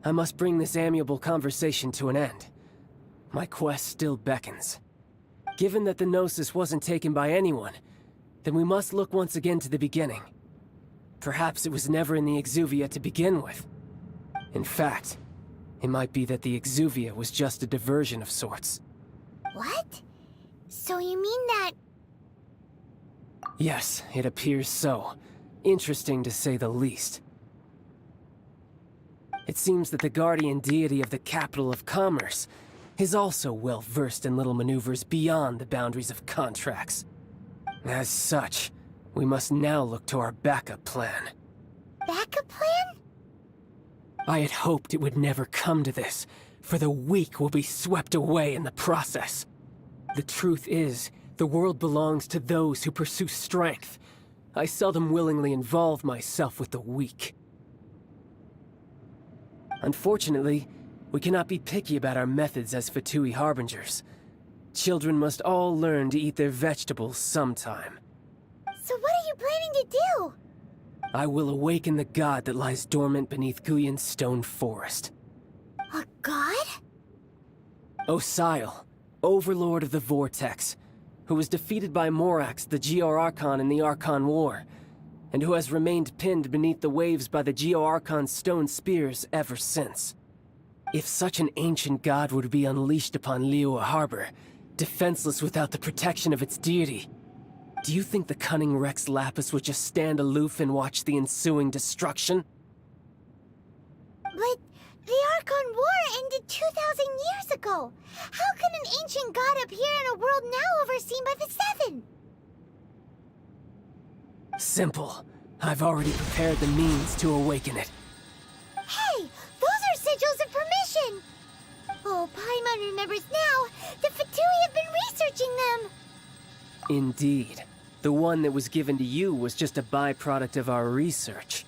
I must bring this amiable conversation to an end. My quest still beckons. Given that the Gnosis wasn't taken by anyone, then we must look once again to the beginning. Perhaps it was never in the Exuvia to begin with. In fact, it might be that the Exuvia was just a diversion of sorts. What? So you mean that... Yes, it appears so. Interesting to say the least. It seems that the guardian deity of the capital of commerce is also well versed in little maneuvers beyond the boundaries of contracts. As such, we must now look to our backup plan. Backup plan? I had hoped it would never come to this, for the weak will be swept away in the process. The truth is, the world belongs to those who pursue strength. I seldom willingly involve myself with the weak. Unfortunately, we cannot be picky about our methods as Fatui Harbingers. Children must all learn to eat their vegetables sometime. So what are you planning to do? I will awaken the god that lies dormant beneath Guyon's stone forest. A god? Osile, overlord of the Vortex, who was defeated by Morax, the Geo-Archon in the Archon War, and who has remained pinned beneath the waves by the Geo-Archon's stone spears ever since. If such an ancient god were to be unleashed upon Liyue Harbor, defenseless without the protection of its deity, do you think the cunning Rex Lapis would just stand aloof and watch the ensuing destruction? But the Archon War ended 2,000 years ago. How can an ancient god appear in a world now overseen by the Seven? Simple. I've already prepared the means to awaken it. Hey, those are sigils of permission! Oh, Paimon remembers now. The Fatui have been researching them. Indeed. The one that was given to you was just a byproduct of our research.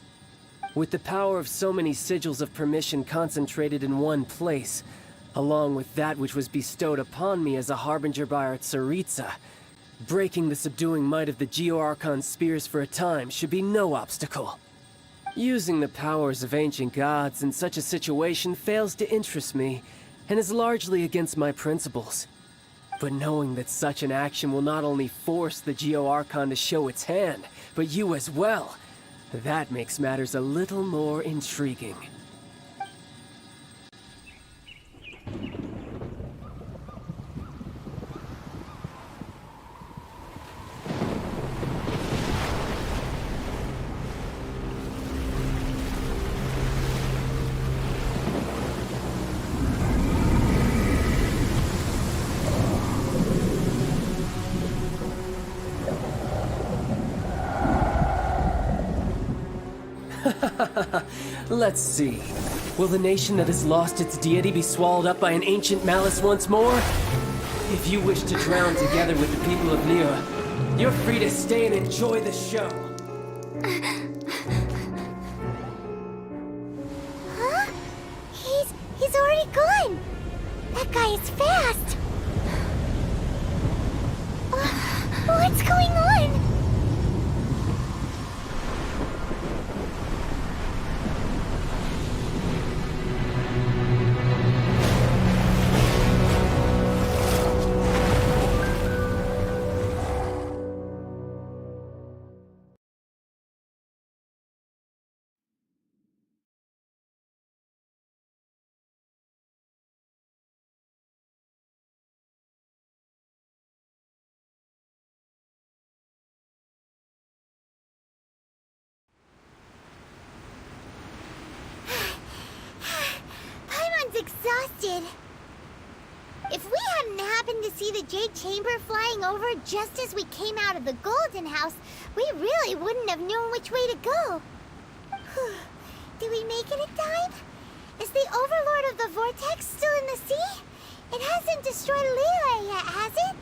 With the power of so many sigils of permission concentrated in one place, along with that which was bestowed upon me as a harbinger by our Tsaritsa, breaking the subduing might of the Geo-Archon spears for a time should be no obstacle. Using the powers of ancient gods in such a situation fails to interest me, and is largely against my principles. But knowing that such an action will not only force the Geo-Archon to show its hand, but you as well, that makes matters a little more intriguing. Let's see. Will the nation that has lost its deity be swallowed up by an ancient malice once more? If you wish to drown together with the people of Liyue, you're free to stay and enjoy the show. Huh? He's already gone. That guy is fast. What's going on? see the Jade Chamber flying over just as we came out of the Golden House, we really wouldn't have known which way to go. Did we make it in time? Is the Overlord of the Vortex still in the sea? It hasn't destroyed Liyue yet, has it?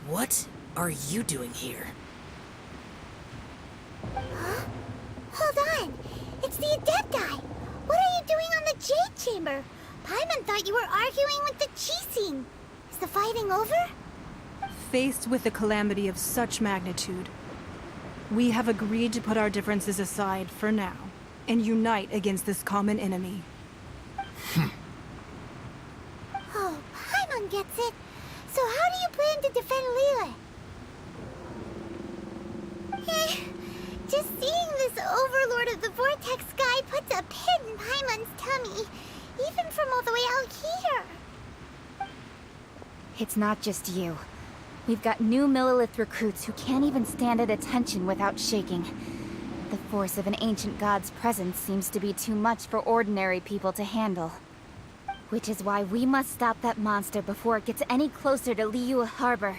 What are you doing here? Huh? Hold on. It's the Adepti. What are you doing on the Jade Chamber? Paimon thought you were arguing with the Qixing. Is the fighting over? Faced with a calamity of such magnitude, we have agreed to put our differences aside for now and unite against this common enemy. Oh, Paimon gets it. So how do you plan to defend Liyue? Just seeing this Overlord of the Vortex guy puts a pit in Paimon's tummy, even from all the way out here. It's not just you. We've got new Millilith recruits who can't even stand at attention without shaking. The force of an ancient god's presence seems to be too much for ordinary people to handle. Which is why we must stop that monster before it gets any closer to Liyue Harbor.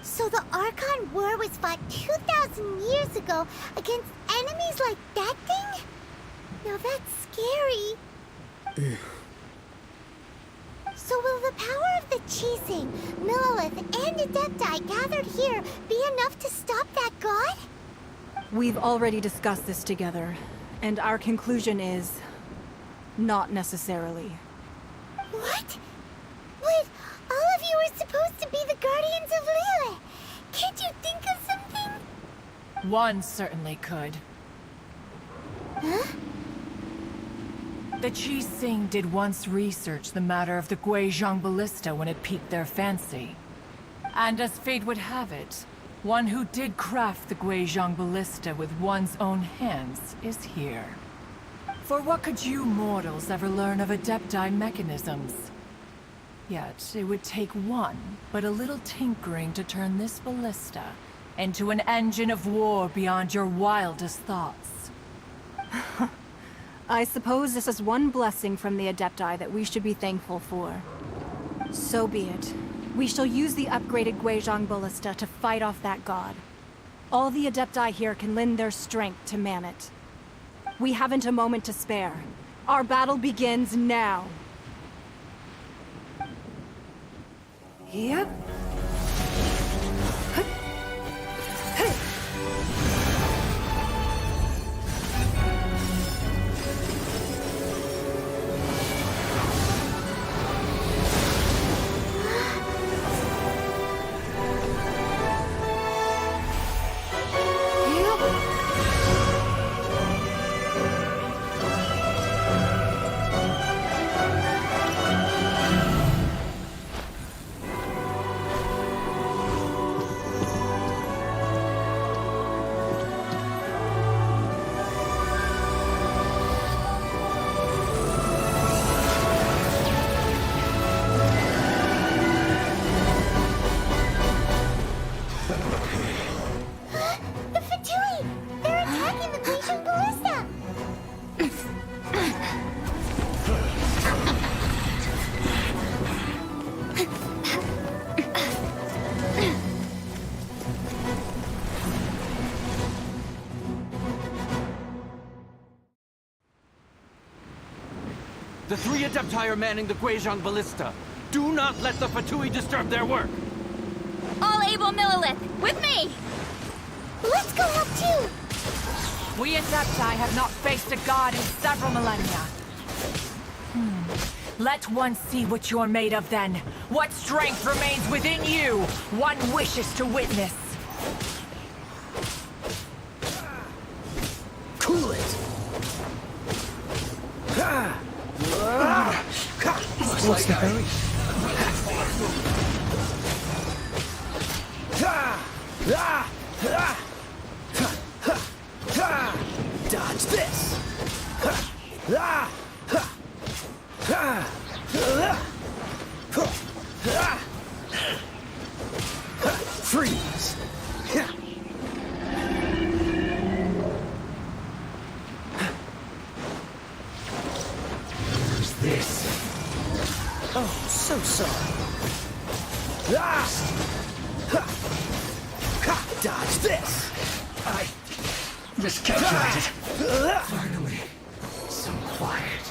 So the Archon War was fought 2,000 years ago against enemies like that thing? Now that's scary. So will the power of the Qixing, Millilith, and Adepti gathered here be enough to stop that god? We've already discussed this together, and our conclusion is... not necessarily. What? But all of you are supposed to be the guardians of Liyue. Can't you think of something? One certainly could. Huh? The Qixing did once research the matter of the Guizhong Ballista when it piqued their fancy. And as fate would have it, one who did craft the Guizhong Ballista with one's own hands is here. For what could you mortals ever learn of Adepti mechanisms? Yet, it would take one, but a little tinkering to turn this ballista into an engine of war beyond your wildest thoughts. I suppose this is one blessing from the Adepti that we should be thankful for. So be it. We shall use the upgraded Guizhong Ballista to fight off that god. All the Adepti here can lend their strength to man it. We haven't a moment to spare. Our battle begins now. Yep. The three Adepti are manning the Guizhong Ballista. Do not let the Fatui disturb their work! All able Millilith, with me! Let's go help too! We Adepti have not faced a god in several millennia. Let one see what you're made of then. What strength remains within you, one wishes to witness. Cool it! What's the hurry? Dodge this! Freeze! Who's this? Oh, so sorry. Dodge this! I miscalculated. Finally, some quiet.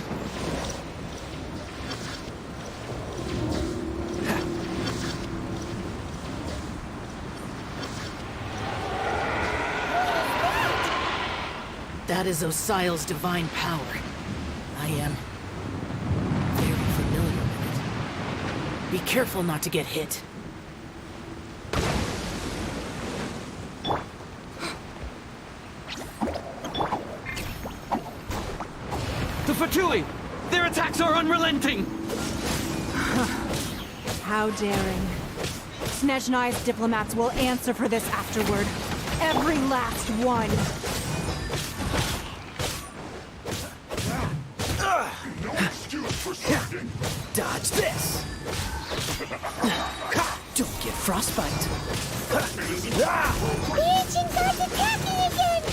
That is Osial's divine power. I am very familiar with it. Be careful not to get hit. The Fatui! Their attacks are unrelenting! How daring. Snezhnai's diplomats will answer for this afterward. Every last one. No excuse for starting. Dodge this! Don't get frostbite. The ancient god's attacking again!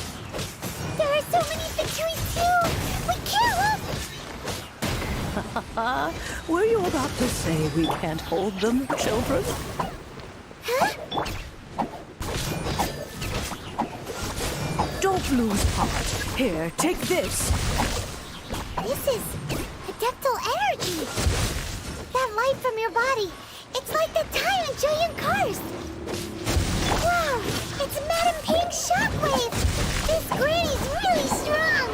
There are so many Fatuis too! We can't look! Were you about to say we can't hold them, children? Don't lose heart. Here, take this. This is adeptal energy! That light from your body, it's like the time in Julian Karst! Wow, it's Madame Ping's shockwave! This granny's really strong!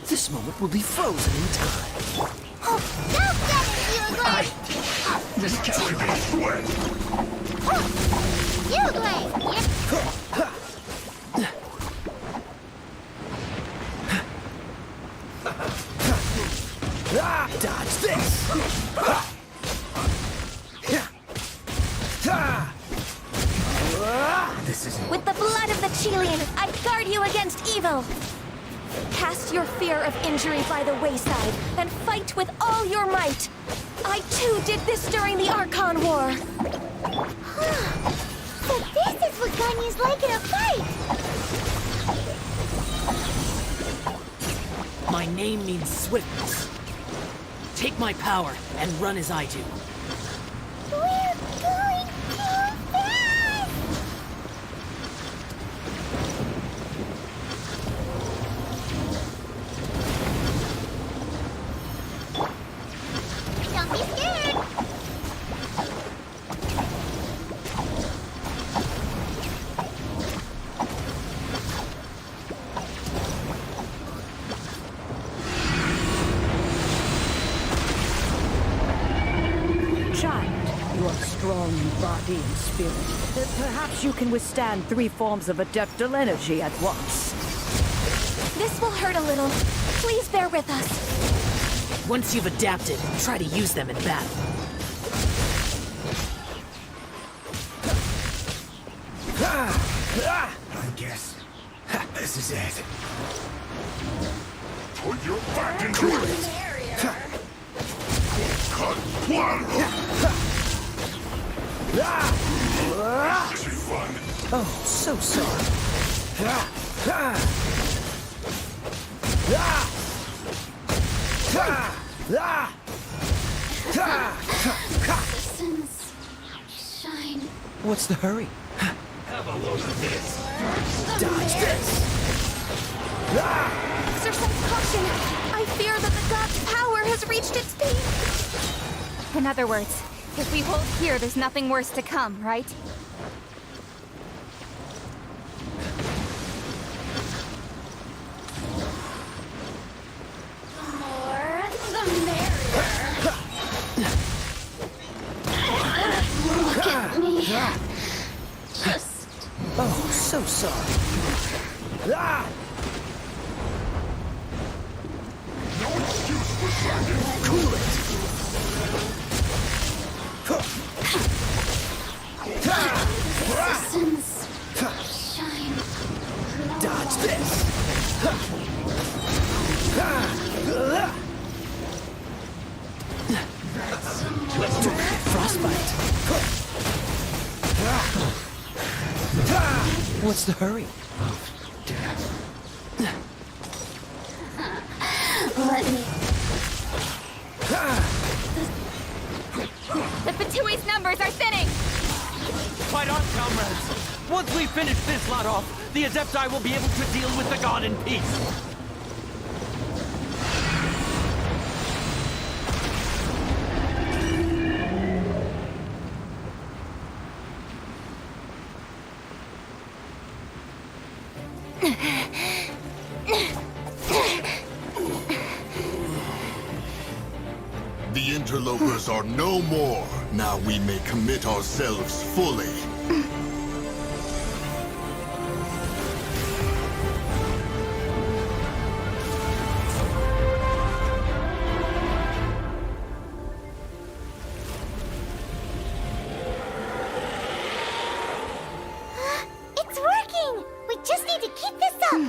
This moment will be frozen in time. Oh, don't get it, Uruguay! Miscalculated. Uruguay! Dodge this! This is With the blood of the Chilian, I guard you against evil! Cast your fear of injury by the wayside, and fight with all your might! I too did this during the Archon War! So this is what Ganya's like in a fight! My name means swiftness. Take my power and run as I do. We're going too fast! Don't be scared! Child, you are strong in body and spirit. Perhaps you can withstand 3 forms of adeptal energy at once. This will hurt a little. Please bear with us. Once you've adapted, try to use them in battle. I guess this is it. Put your back into it. Cut one. This should be fun. Oh, so sorry. Shine. What's the hurry? Have a load of this. Dodge this! Exercise caution! I fear that the god's power has reached its peak! In other words, if we hold here, there's nothing worse to come, right? More the merrier. Look at me. Just Oh, so sorry. No excuse for slacking. Cool it! resistance. Shine. Dodge this! Don't get frostbite. What's the hurry? Let me. The Fatui's numbers are thinning! Fight on, comrades! Once we finish this lot off, the Adepti will be able to deal with the god in peace! The interlopers are no more. Now we may commit ourselves fully. It's working! We just need to keep this up!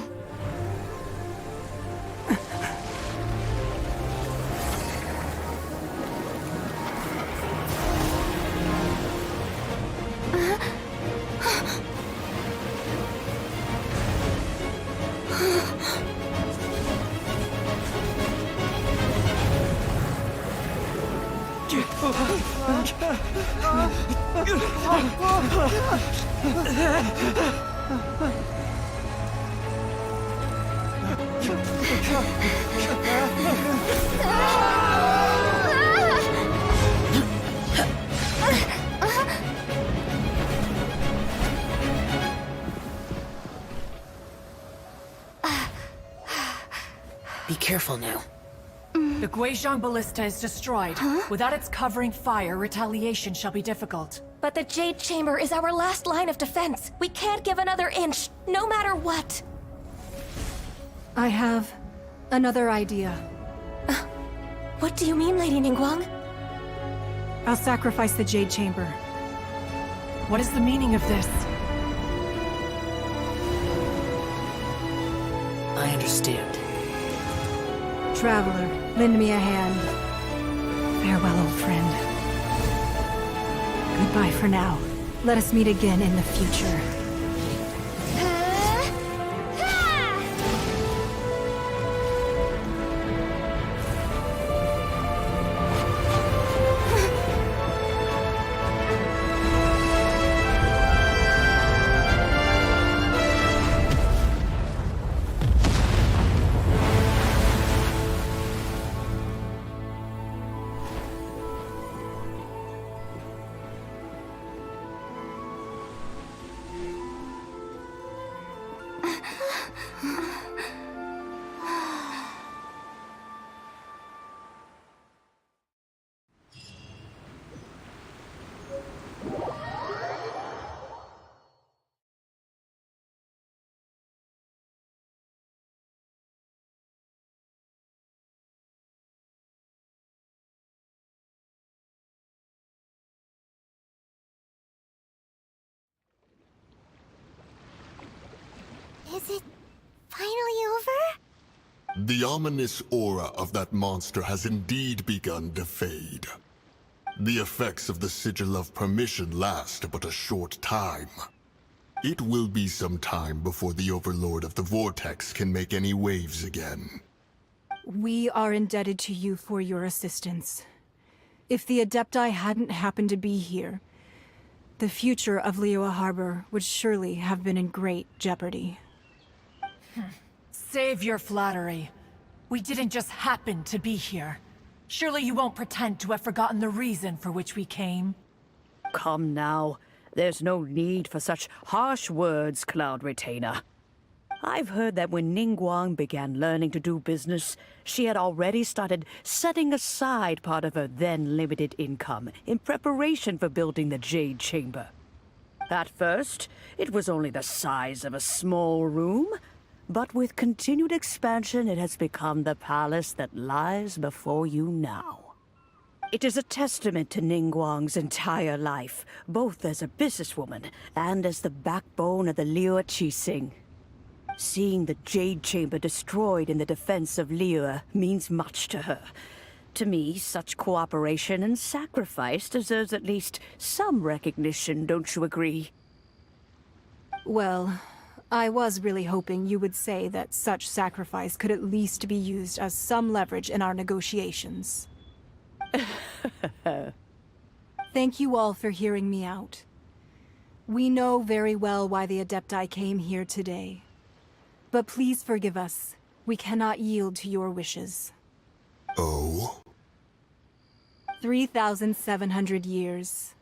Be careful now. The Guizhong Ballista is destroyed. Without its covering fire, retaliation shall be difficult. But the Jade Chamber is our last line of defense. We can't give another inch, no matter what. I have another idea. What do you mean, Lady Ningguang? I'll sacrifice the Jade Chamber. What is the meaning of this? I understand. Traveler, lend me a hand. Farewell, old friend. Goodbye for now. Let us meet again in the future. Is it finally over? The ominous aura of that monster has indeed begun to fade. The effects of the Sigil of Permission last but a short time. It will be some time before the Overlord of the Vortex can make any waves again. We are indebted to you for your assistance. If the Adepti hadn't happened to be here, the future of Liyue Harbor would surely have been in great jeopardy. Save your flattery. We didn't just happen to be here. Surely you won't pretend to have forgotten the reason for which we came? Come now. There's no need for such harsh words, Cloud Retainer. I've heard that when Ningguang began learning to do business, she had already started setting aside part of her then limited income in preparation for building the Jade Chamber. At first, it was only the size of a small room, but with continued expansion, it has become the palace that lies before you now. It is a testament to Ningguang's entire life, both as a businesswoman and as the backbone of the Liyue Qixing. Seeing the Jade Chamber destroyed in the defense of Liyue means much to her. To me, such cooperation and sacrifice deserves at least some recognition, don't you agree? Well, I was really hoping you would say that such sacrifice could at least be used as some leverage in our negotiations. Thank you all for hearing me out. We know very well why the Adepti came here today. But please forgive us. We cannot yield to your wishes. Oh? 3,700 years.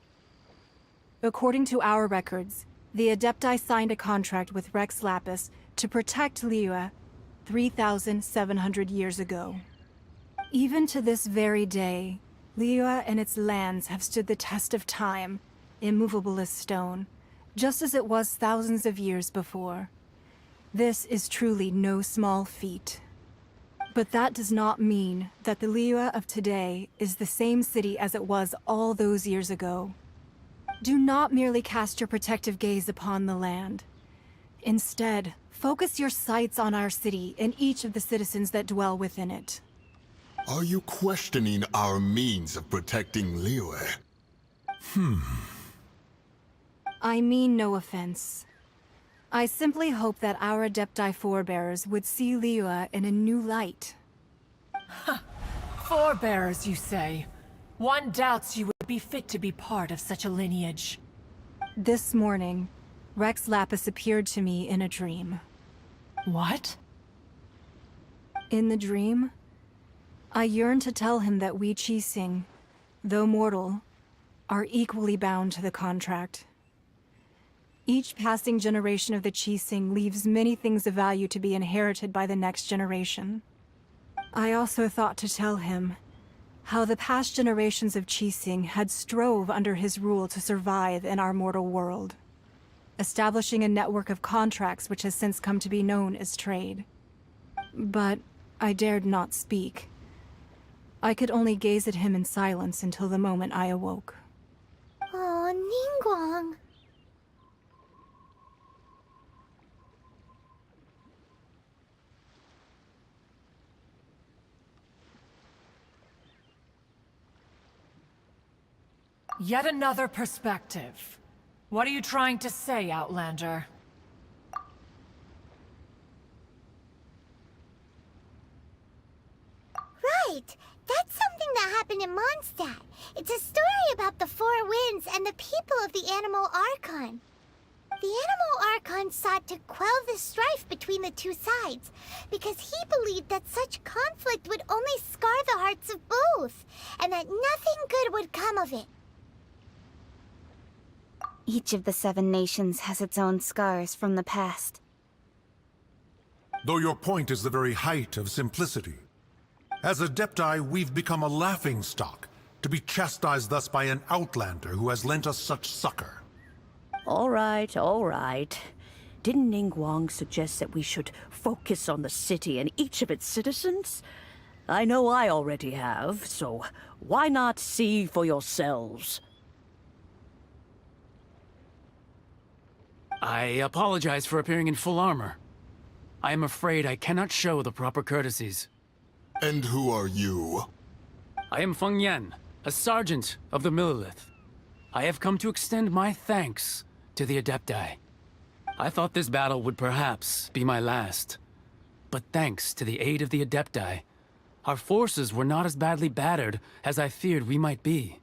According to our records, the Adepti signed a contract with Rex Lapis to protect Liyue 3,700 years ago. Even to this very day, Liyue and its lands have stood the test of time, immovable as stone, just as it was thousands of years before. This is truly no small feat. But that does not mean that the Liyue of today is the same city as it was all those years ago. Do not merely cast your protective gaze upon the land. Instead, focus your sights on our city and each of the citizens that dwell within it. Are you questioning our means of protecting Liyue? I mean no offense. I simply hope that our Adepti forebears would see Liyue in a new light. Forebearers, you say? One doubts you would be fit to be part of such a lineage. This morning, Rex Lapis appeared to me in a dream. What? In the dream, I yearned to tell him that we Qixing, though mortal, are equally bound to the contract. Each passing generation of the Qixing leaves many things of value to be inherited by the next generation. I also thought to tell him how the past generations of Qixing had strove under his rule to survive in our mortal world, establishing a network of contracts which has since come to be known as trade. But I dared not speak. I could only gaze at him in silence until the moment I awoke. Oh, Ningguang. Yet another perspective. What are you trying to say, Outlander? Right! That's something that happened in Mondstadt. It's a story about the Four Winds and the people of the Animal Archon. The Animal Archon sought to quell the strife between the two sides, because he believed that such conflict would only scar the hearts of both, and that nothing good would come of it. Each of the 7 nations has its own scars from the past. Though your point is the very height of simplicity. As Adepti, we've become a laughingstock, to be chastised thus by an outlander who has lent us such succor. All right, all right. Didn't Ningguang suggest that we should focus on the city and each of its citizens? I know I already have, so why not see for yourselves? I apologize for appearing in full armor. I am afraid I cannot show the proper courtesies. And who are you? I am Feng Yan, a sergeant of the Millelith. I have come to extend my thanks to the Adepti. I thought this battle would perhaps be my last. But thanks to the aid of the Adepti, our forces were not as badly battered as I feared we might be.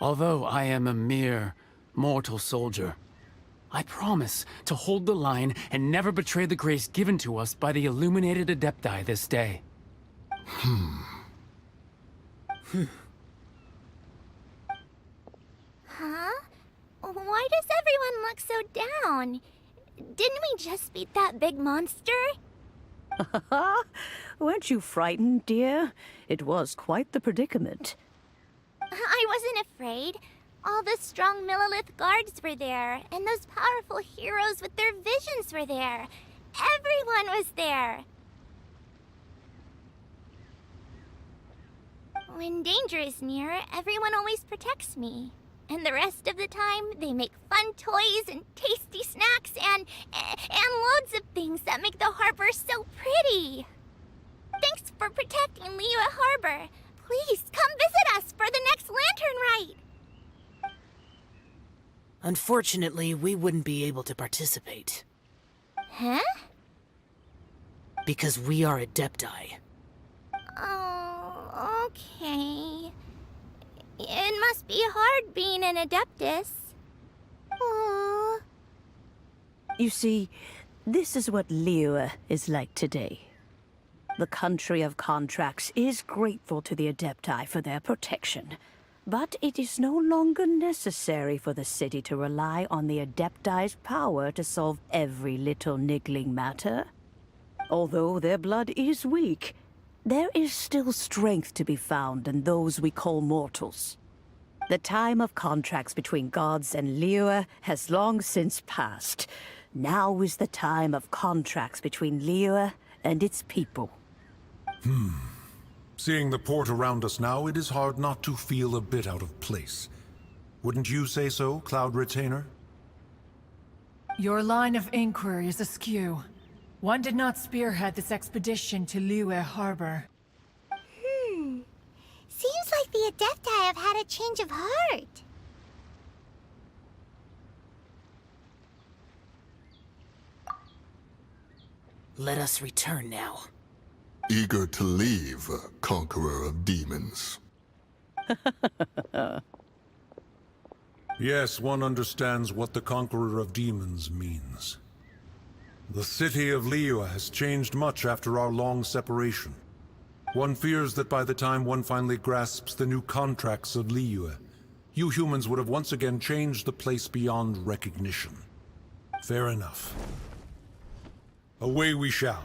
Although I am a mere mortal soldier, I promise to hold the line and never betray the grace given to us by the illuminated Adepti this day. Huh? Why does everyone look so down? Didn't we just beat that big monster? Weren't you frightened, dear? It was quite the predicament. I wasn't afraid. All the strong Millelith guards were there, and those powerful heroes with their visions were there. Everyone was there. When danger is near, everyone always protects me. And the rest of the time, they make fun toys and tasty snacks and loads of things that make the harbor so pretty. Thanks for protecting Liyue Harbor. Please come visit us for the next lantern rite. Unfortunately, we wouldn't be able to participate. Huh? Because we are Adepti. Oh, okay. Must be hard being an Adeptus. Aww. You see, this is what Liyue is like today. The country of contracts is grateful to the Adepti for their protection, but it is no longer necessary for the city to rely on the Adepti's power to solve every little niggling matter. Although their blood is weak, there is still strength to be found in those we call mortals. The time of contracts between gods and Liyue has long since passed. Now is the time of contracts between Liyue and its people. Seeing the port around us now, it is hard not to feel a bit out of place. Wouldn't you say so, Cloud Retainer? Your line of inquiry is askew. One did not spearhead this expedition to Liyue Harbor. Seems like the Adepti have had a change of heart. Let us return now. Eager to leave, Conqueror of Demons. Yes, one understands what the Conqueror of Demons means. The city of Liyue has changed much after our long separation. One fears that by the time one finally grasps the new contracts of Liyue, you humans would have once again changed the place beyond recognition. Fair enough. Away we shall,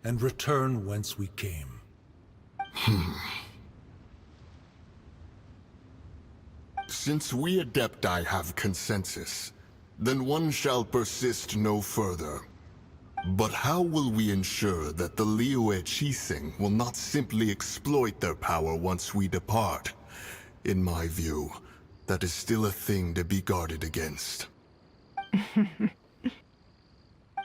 and return whence we came. Since we Adepti have consensus, then one shall persist no further. But how will we ensure that the Liyue Qixing will not simply exploit their power once we depart? In my view, that is still a thing to be guarded against.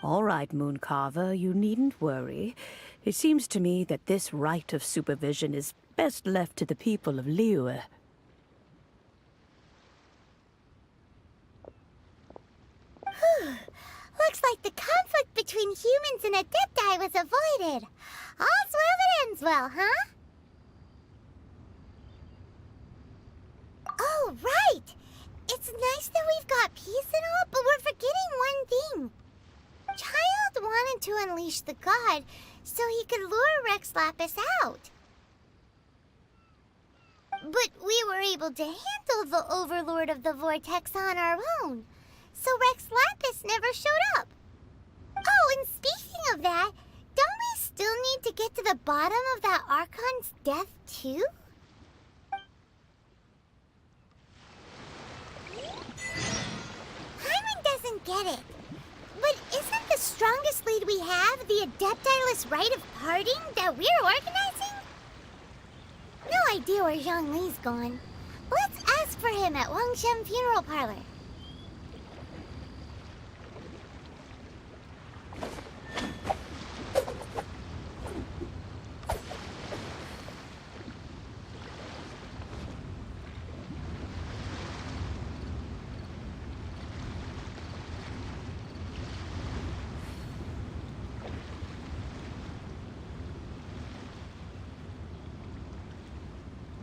All right, Mooncarver, you needn't worry. It seems to me that this right of supervision is best left to the people of Liyue. Looks like the conflict between humans and Adepti was avoided. All's well that ends well, huh? Oh, right! It's nice that we've got peace and all, but we're forgetting one thing. Child wanted to unleash the god so he could lure Rex Lapis out. But we were able to handle the Overlord of the Vortex on our own, so Rex Lapis never showed up. Oh, and speaking of that, don't we still need to get to the bottom of that Archon's death, too? Hyman doesn't get it. But isn't the strongest lead we have the Adeptiless rite of parting that we're organizing? No idea where Zhongli's gone. Let's ask for him at Wangshem Funeral Parlor.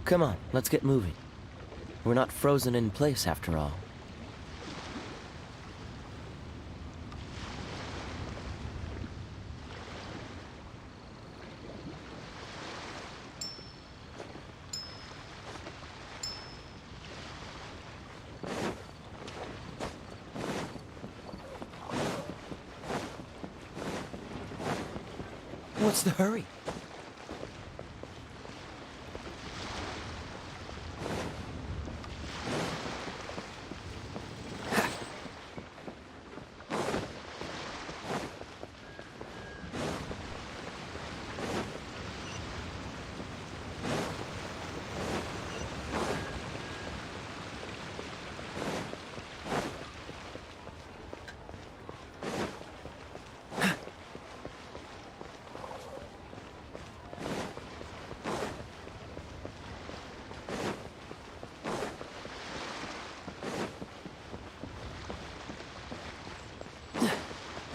Come on, let's get moving. We're not frozen in place after all. What's the hurry?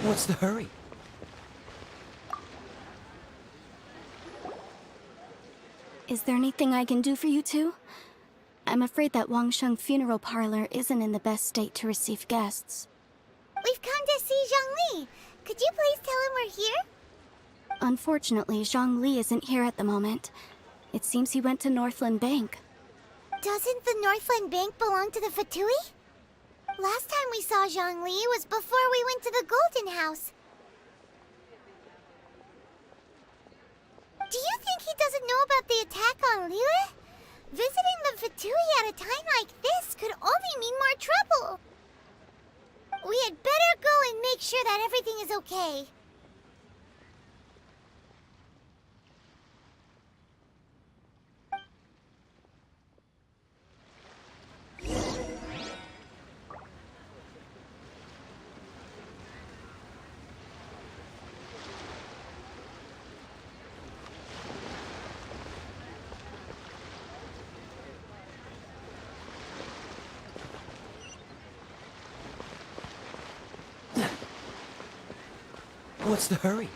What's the hurry? Is there anything I can do for you two? I'm afraid that Wangsheng Funeral Parlor isn't in the best state to receive guests. We've come to see Zhongli. Could you please tell him we're here? Unfortunately, Zhongli isn't here at the moment. It seems he went to Northland Bank. Doesn't the Northland Bank belong to the Fatui? Last time we saw Zhongli was before we went to the Golden House. Do you think he doesn't know about the attack on Liyue? Visiting the Fatui at a time like this could only mean more trouble. We had better go and make sure that everything is okay. What's the hurry?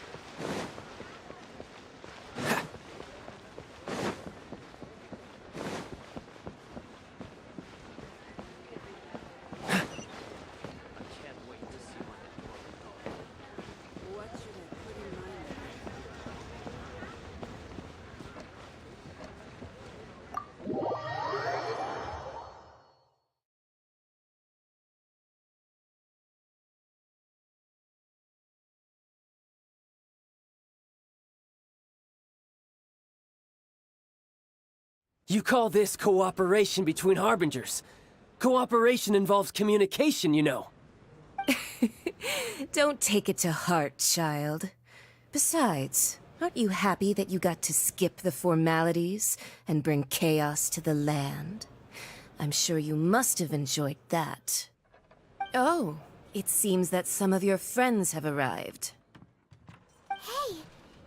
You call this cooperation between Harbingers? Cooperation involves communication, you know. Don't take it to heart, child. Besides, aren't you happy that you got to skip the formalities and bring chaos to the land? I'm sure you must have enjoyed that. Oh, it seems that some of your friends have arrived. Hey,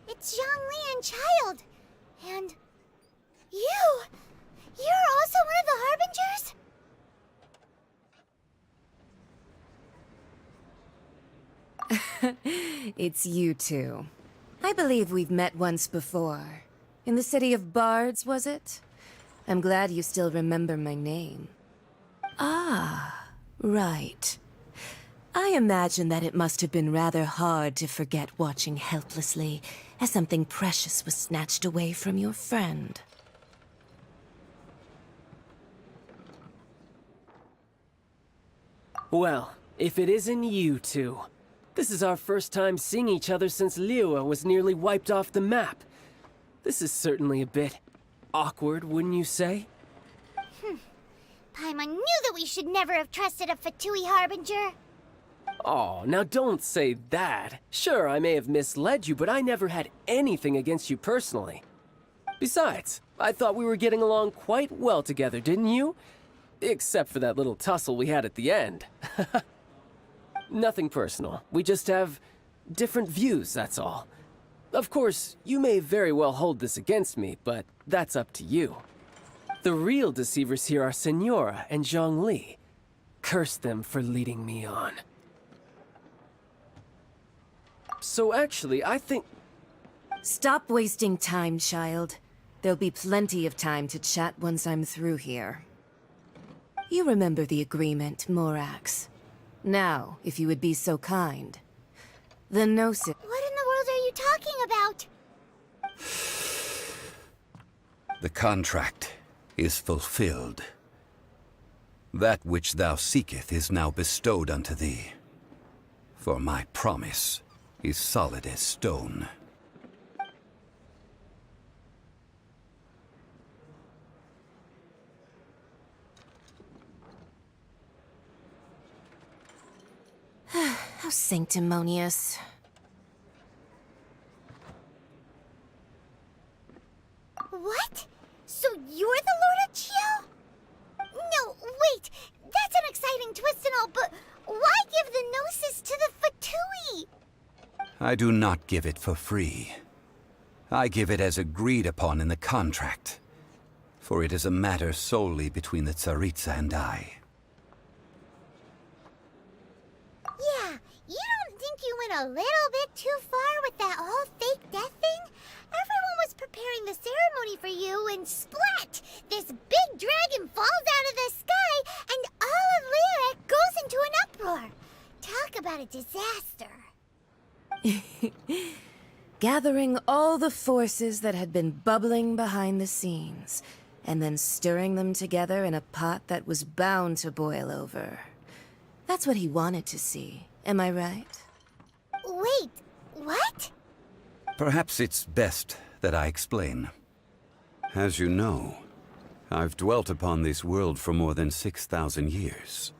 it's Zhongli and Child. And... you! You're also one of the Harbingers? It's you two. I believe we've met once before. In the city of Bards, was it? I'm glad you still remember my name. Ah, right. I imagine that it must have been rather hard to forget watching helplessly as something precious was snatched away from your friend. Well, if it isn't you two. This is our first time seeing each other since Liyue was nearly wiped off the map. This is certainly a bit awkward, wouldn't you say? Paimon knew that we should never have trusted a Fatui Harbinger. Oh, now don't say that. Sure, I may have misled you, but I never had anything against you personally. Besides, I thought we were getting along quite well together, didn't you? Except for that little tussle we had at the end. Nothing personal. We just have different views, that's all. Of course, you may very well hold this against me, but that's up to you. The real deceivers here are Senora and Zhongli. Curse them for leading me on. So actually, I think... Stop wasting time, child. There'll be plenty of time to chat once I'm through here. You remember the agreement, Morax. Now, if you would be so kind. The Gnosis... What in the world are you talking about? The contract is fulfilled. That which thou seeketh is now bestowed unto thee. For my promise is solid as stone. How sanctimonious. What? So you're the Lord of Chiao? No, wait! That's an exciting twist and all, but why give the Gnosis to the Fatui? I do not give it for free. I give it as agreed upon in the contract. For it is a matter solely between the Tsaritsa and I. Yeah, you don't think you went a little bit too far with that whole fake death thing? Everyone was preparing the ceremony for you and splat! This big dragon falls disaster. Gathering all the forces that had been bubbling behind the scenes, and then stirring them together in a pot that was bound to boil over. That's what he wanted to see, am I right? Wait, what? Perhaps it's best that I explain. As you know, I've dwelt upon this world for more than 6,000 years.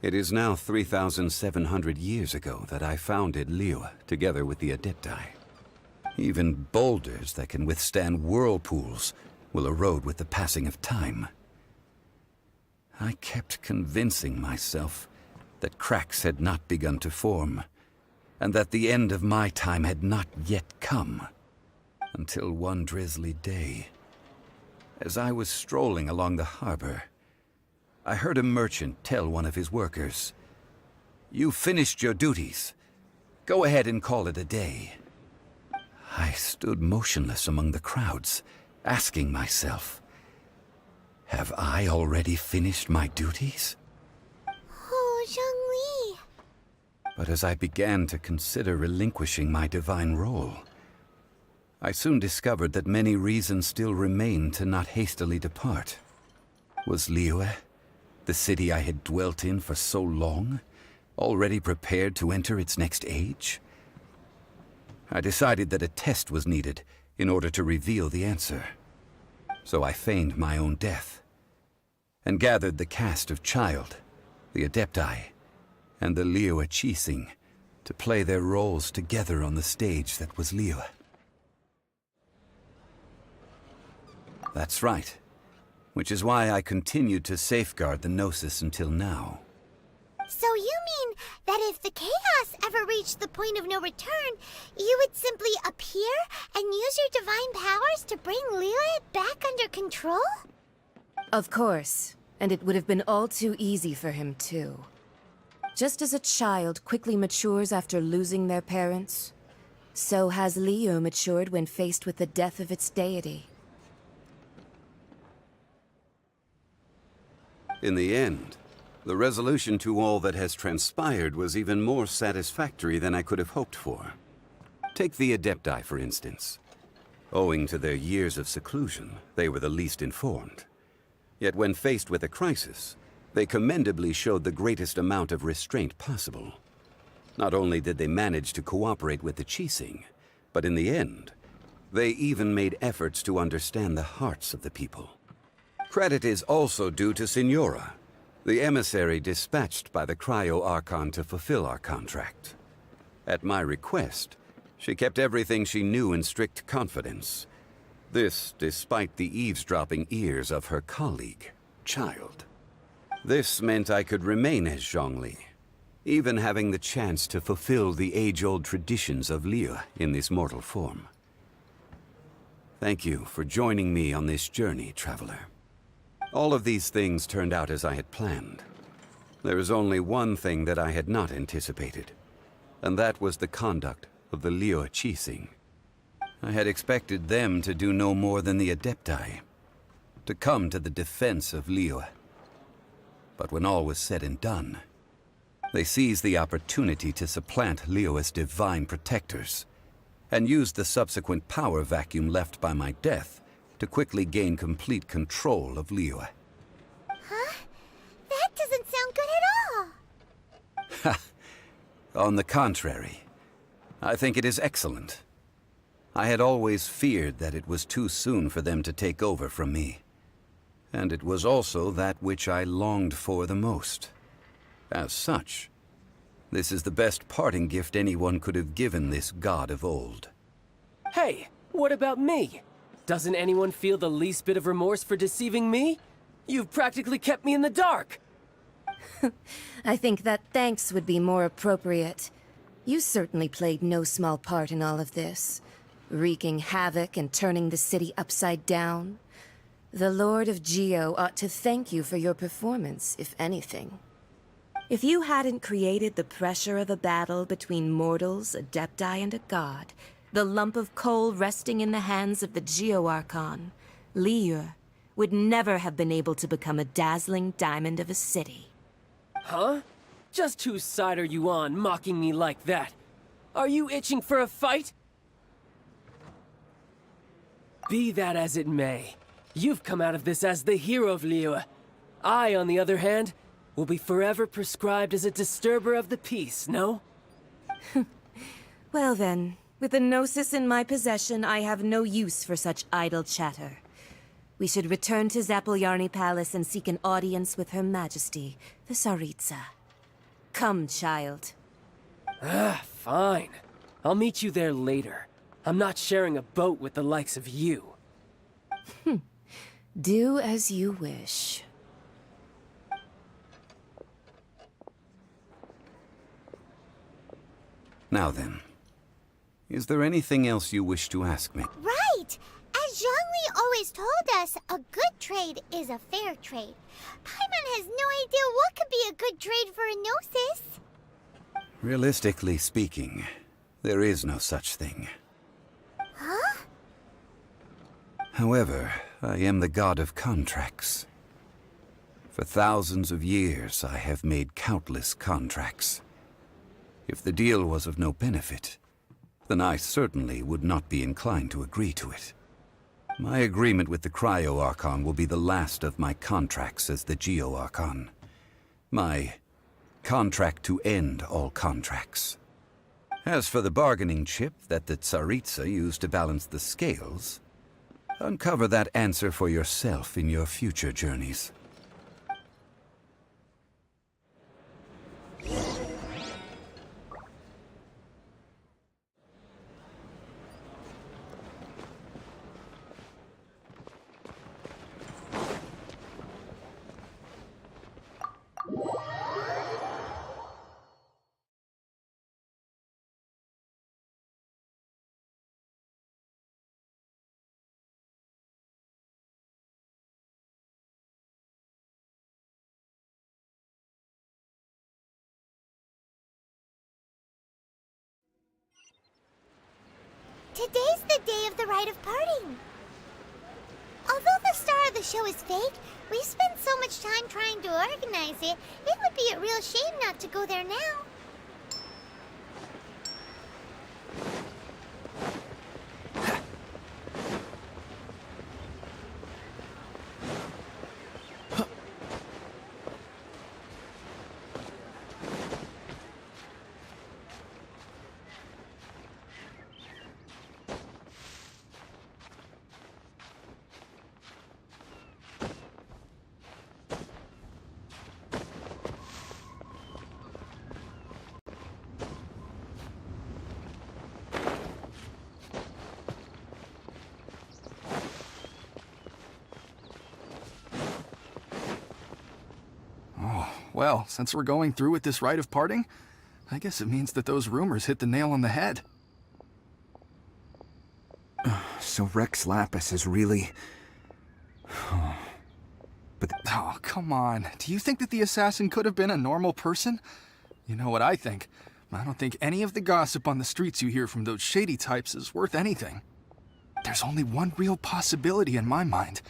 It is now 3,700 years ago that I founded Liyue together with the Adepti. Even boulders that can withstand whirlpools will erode with the passing of time. I kept convincing myself that cracks had not begun to form, and that the end of my time had not yet come. Until one drizzly day, as I was strolling along the harbor, I heard a merchant tell one of his workers, "You've finished your duties. Go ahead and call it a day." I stood motionless among the crowds, asking myself, have I already finished my duties? Oh, Zhongli. But as I began to consider relinquishing my divine role, I soon discovered that many reasons still remained to not hastily depart. Was Liyue, the city I had dwelt in for so long, already prepared to enter its next age? I decided that a test was needed in order to reveal the answer. So I feigned my own death, and gathered the cast of Child, the Adepti, and the Liyue Qixing to play their roles together on the stage that was Liyue. That's right. Which is why I continued to safeguard the Gnosis until now. So you mean that if the chaos ever reached the point of no return, you would simply appear and use your divine powers to bring Liyue back under control? Of course, and it would have been all too easy for him too. Just as a child quickly matures after losing their parents, so has Liyue matured when faced with the death of its deity. In the end, the resolution to all that has transpired was even more satisfactory than I could have hoped for. Take the Adepti, for instance. Owing to their years of seclusion, they were the least informed. Yet when faced with a crisis, they commendably showed the greatest amount of restraint possible. Not only did they manage to cooperate with the Qixing, but in the end, they even made efforts to understand the hearts of the people. Credit is also due to Signora, the emissary dispatched by the Cryo-Archon to fulfill our contract. At my request, she kept everything she knew in strict confidence. This despite the eavesdropping ears of her colleague, Child. This meant I could remain as Zhongli, even having the chance to fulfill the age-old traditions of Liyue in this mortal form. Thank you for joining me on this journey, Traveler. All of these things turned out as I had planned. There is only one thing that I had not anticipated, and that was the conduct of the Liyue Qixing. I had expected them to do no more than the Adepti, to come to the defense of Liyue. But when all was said and done, they seized the opportunity to supplant Liyue's divine protectors, and used the subsequent power vacuum left by my death to quickly gain complete control of Liyue. Huh? That doesn't sound good at all. On the contrary, I think it is excellent. I had always feared that it was too soon for them to take over from me. And it was also that which I longed for the most. As such, this is the best parting gift anyone could have given this god of old. Hey, what about me? Doesn't anyone feel the least bit of remorse for deceiving me? You've practically kept me in the dark! I think that thanks would be more appropriate. You certainly played no small part in all of this, wreaking havoc and turning the city upside down. The Lord of Geo ought to thank you for your performance, if anything. If you hadn't created the pressure of a battle between mortals, Adepti, and a god, the lump of coal resting in the hands of the Geo-Archon, Liyue, would never have been able to become a dazzling diamond of a city. Huh? Just whose side are you on, mocking me like that? Are you itching for a fight? Be that as it may, you've come out of this as the hero of Liyue. I, on the other hand, will be forever prescribed as a disturber of the peace, no? Well then, with the Gnosis in my possession, I have no use for such idle chatter. We should return to Zapolyarny Palace and seek an audience with Her Majesty, the Tsaritsa. Come, child. Fine. I'll meet you there later. I'm not sharing a boat with the likes of you. Do as you wish. Now then, is there anything else you wish to ask me? Right! As Zhongli always told us, a good trade is a fair trade. Paimon has no idea what could be a good trade for a Gnosis. Realistically speaking, there is no such thing. Huh? However, I am the god of contracts. For thousands of years, I have made countless contracts. If the deal was of no benefit, then I certainly would not be inclined to agree to it. My agreement with the Cryo-Archon will be the last of my contracts as the Geo-Archon. My contract to end all contracts. As for the bargaining chip that the Tsaritsa used to balance the scales, uncover that answer for yourself in your future journeys. Today's the day of the rite of parting. Although the star of the show is fake, we spent so much time trying to organize it, it would be a real shame not to go there now. Well, since we're going through with this rite of parting, I guess it means that those rumors hit the nail on the head. So Rex Lapis is really... But oh, come on. Do you think that the assassin could have been a normal person? You know what I think. I don't think any of the gossip on the streets you hear from those shady types is worth anything. There's only one real possibility in my mind.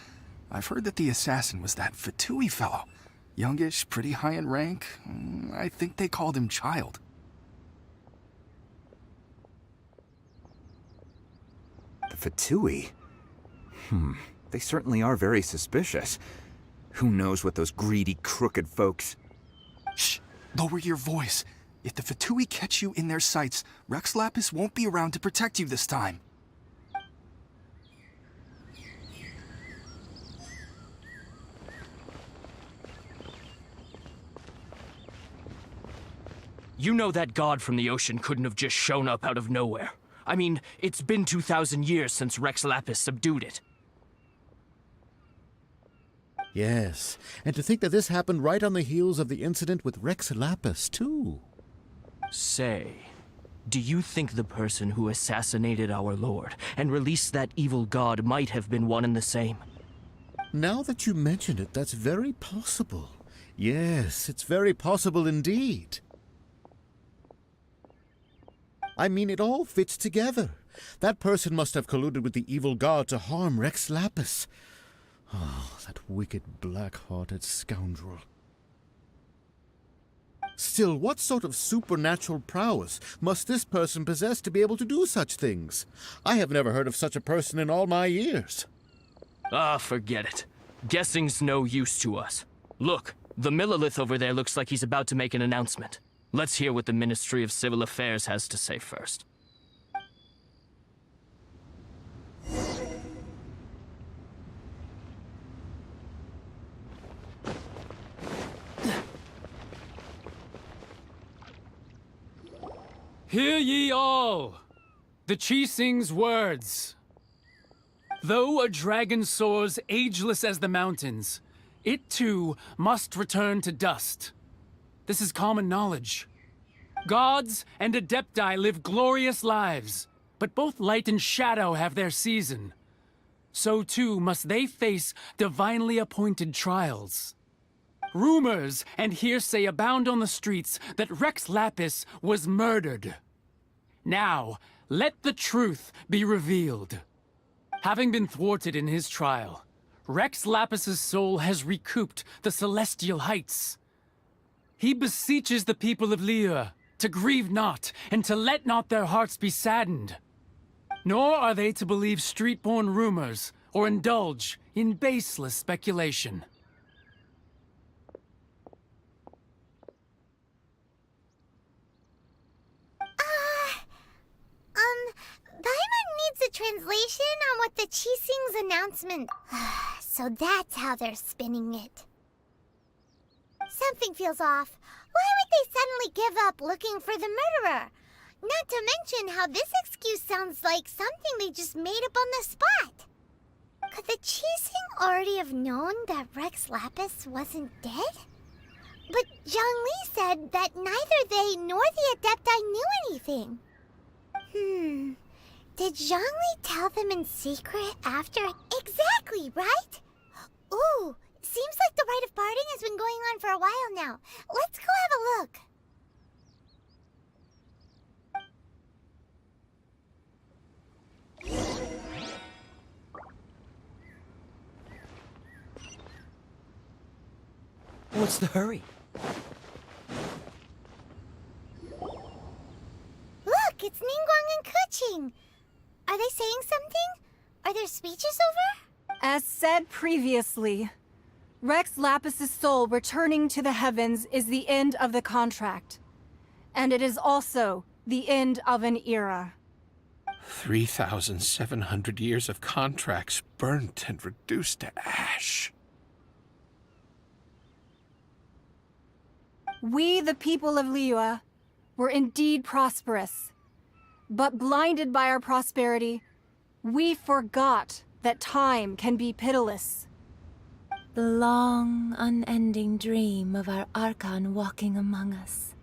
I've heard that the assassin was that Fatui fellow. Youngish, pretty high in rank. I think they called him Child. The Fatui? They certainly are very suspicious. Who knows what those greedy, crooked folks... Shh! Lower your voice. If the Fatui catch you in their sights, Rex Lapis won't be around to protect you this time. You know that god from the ocean couldn't have just shown up out of nowhere. I mean, it's been 2,000 years since Rex Lapis subdued it. Yes, and to think that this happened right on the heels of the incident with Rex Lapis, too. Say, do you think the person who assassinated our lord and released that evil god might have been one and the same? Now that you mention it, that's very possible. Yes, it's very possible indeed. I mean, it all fits together. That person must have colluded with the evil god to harm Rex Lapis. Oh, that wicked, black-hearted scoundrel. Still, what sort of supernatural prowess must this person possess to be able to do such things? I have never heard of such a person in all my years. Ah, forget it. Guessing's no use to us. Look, the Millilith over there looks like he's about to make an announcement. Let's hear what the Ministry of Civil Affairs has to say first. Hear ye all, the Qixing's words. Though a dragon soars ageless as the mountains, it too must return to dust. This is common knowledge. Gods and Adepti live glorious lives, but both light and shadow have their season. So too must they face divinely appointed trials. Rumors and hearsay abound on the streets that Rex Lapis was murdered. Now, let the truth be revealed. Having been thwarted in his trial, Rex Lapis's soul has recouped the celestial heights. He beseeches the people of Liyue to grieve not and to let not their hearts be saddened. Nor are they to believe street-born rumors or indulge in baseless speculation. Paimon needs a translation on what the Qixing's announcement... So that's how they're spinning it. Something feels off. Why would they suddenly give up looking for the murderer? Not to mention how this excuse sounds like something they just made up on the spot. Could the Qixing already have known that Rex Lapis wasn't dead? But Zhongli said that neither they nor the Adepti knew anything. Did Zhongli tell them in secret after... Exactly, right? Ooh, seems like the rite of parting has been going on for a while now. Let's go have a look. What's the hurry? Look, it's Ningguang and Keqing. Are they saying something? Are their speeches over? As said previously, Rex Lapis's soul returning to the heavens is the end of the contract. And it is also the end of an era. 3,700 years of contracts burnt and reduced to ash. We, the people of Liyue, were indeed prosperous. But blinded by our prosperity, we forgot that time can be pitiless. The long, unending dream of our Archon walking among us.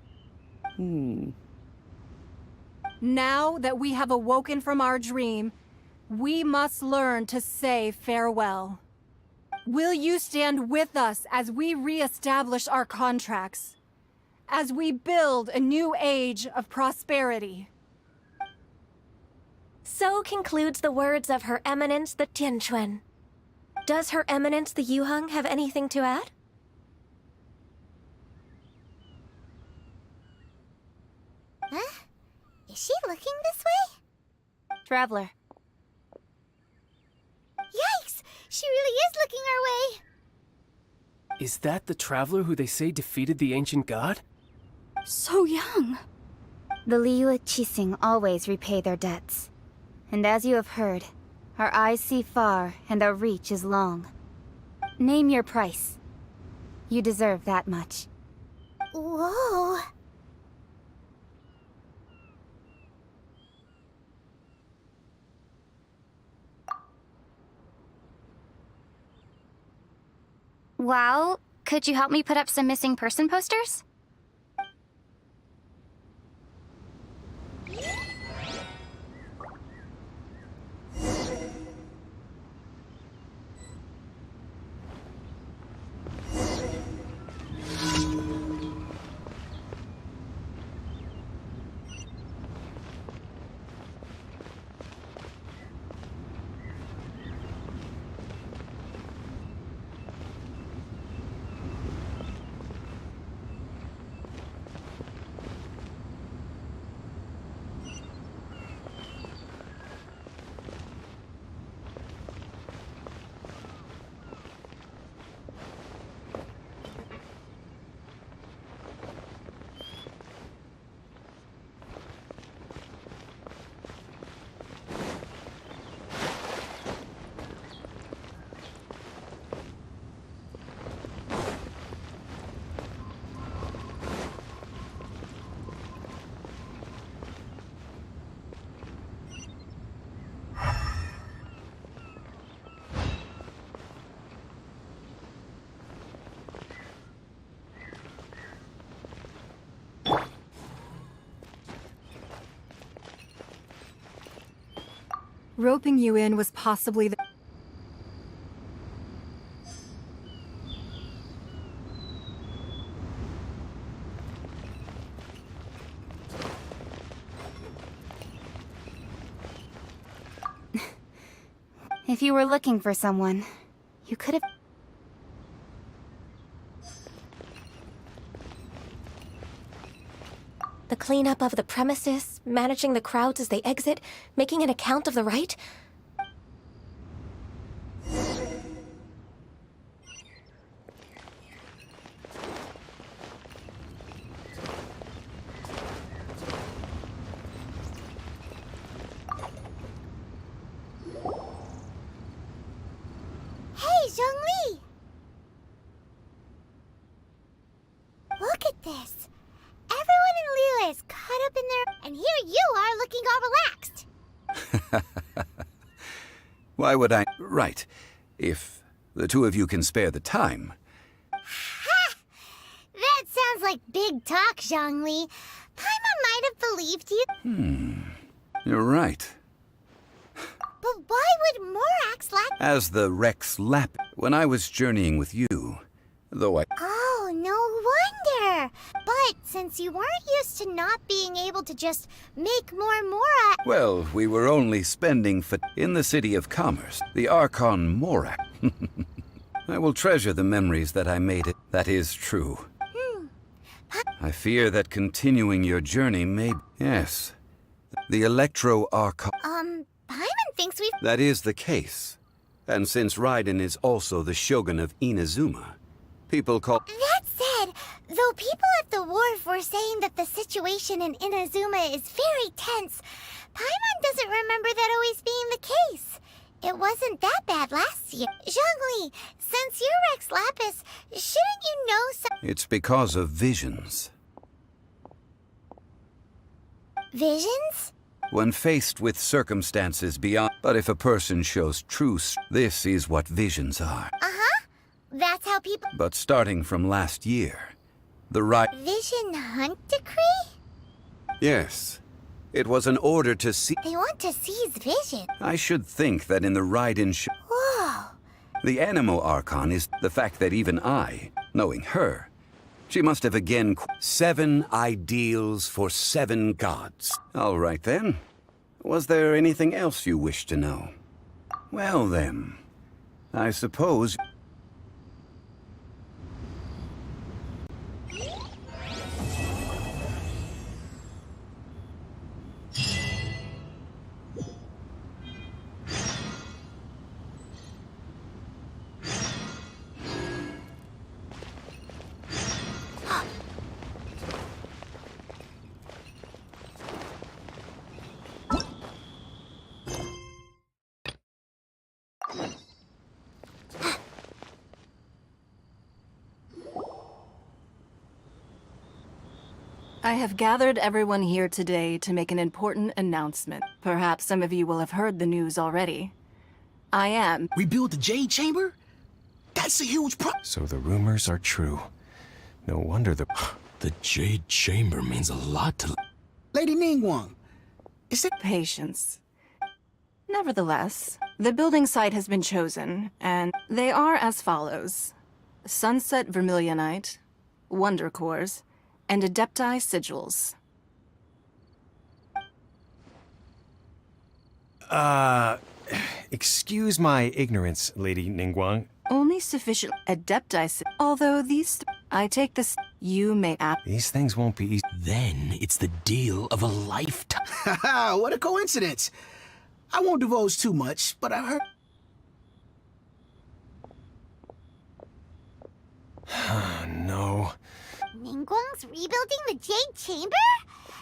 Now that we have awoken from our dream, we must learn to say farewell. Will you stand with us as we re-establish our contracts? As we build a new age of prosperity? So concludes the words of Her Eminence the Tianquan. Does Her Eminence the Yuheng have anything to add? Huh? Is she looking this way? Traveler. Yikes! She really is looking our way! Is that the traveler who they say defeated the ancient god? So young. The Liyue Qixing always repay their debts. And as you have heard, our eyes see far and our reach is long. Name your price. You deserve that much. Whoa! Well, could you help me put up some missing person posters? Roping you in was possibly the... If you were looking for someone, you could have... The cleanup of the premises, managing the crowds as they exit, making an account of the rite? Hey, Zhongli! Look at this. Everyone in Liyue is caught up in their... And here you are looking all relaxed. Why would I... Right. If the two of you can spare the time. Ha! That sounds like big talk, Zhongli. Paimon might have believed you. You're right. But why would Morax lack... As the Rex Lap... When I was journeying with you, though I... Oh, no wonder. But since you weren't used to not being able to just make more Mora... Well, we were only spending in the city of commerce, the Archon Morak. I will treasure the memories that I made it. That is true. I fear that continuing your journey may... Yes. The Electro Archon... Paimon thinks we've... That is the case. And since Raiden is also the Shogun of Inazuma, people call... That said, though people at the wharf were saying that the situation in Inazuma is very tense, Paimon doesn't remember that always being the case. It wasn't that bad last year. Zhongli, since you're Rex Lapis, shouldn't you know some... It's because of visions. Visions? When faced with circumstances beyond... But if a person shows this is what visions are. Uh-huh. That's how people... But starting from last year, the Vision Hunt Decree? Yes. It was an order to see... They want to seize vision. I should think that in the Raiden Whoa. The Animo Archon is the fact that even I, knowing her, she must have again 7 ideals for 7 gods. All right then. Was there anything else you wish to know? Well then, I suppose... I have gathered everyone here today to make an important announcement. Perhaps some of you will have heard the news already. I am... Rebuild the Jade Chamber? That's a huge So the rumors are true. No wonder the... The Jade Chamber means a lot to... Lady Ningguang, is it... Patience. Nevertheless, the building site has been chosen, and they are as follows. Sunset Vermilionite, Wonder Cores, and Adepti Sigils. Excuse my ignorance, Lady Ningguang. Only sufficient Adepti although these... I take this... You may ask... These things won't be easy. Then it's the deal of a lifetime. Haha, what a coincidence. I won't divulge too much, but I heard... No. Ningguang's rebuilding the Jade Chamber?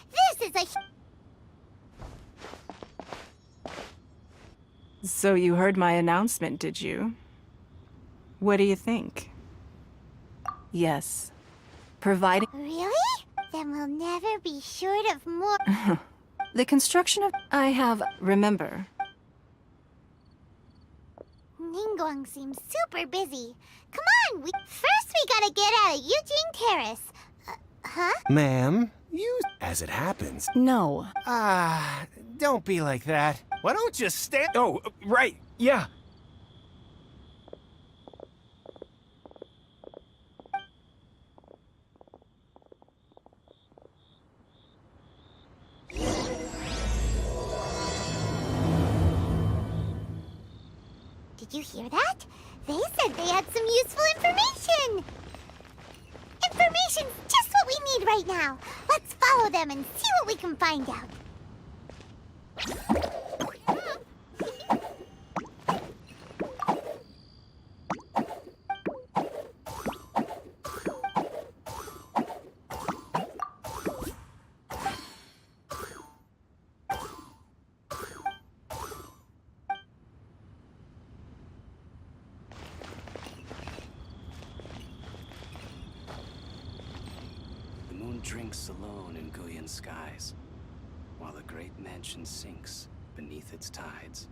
This is a... So you heard my announcement, did you? What do you think? Yes. Providing... Really? Then we'll never be short of more... The construction of... I have... Remember. Ningguang seems super busy. Come on, first we gotta get out of Eugene Terrace. Huh? Ma'am, you... As it happens... No. Don't be like that. Why don't you stand... Oh, right, yeah. Did you hear that? They said they had some useful information! Information's just what we need right now. Let's follow them and see what we can find out. The moon drinks alone in Guyan skies, while the great mansion sinks beneath its tides.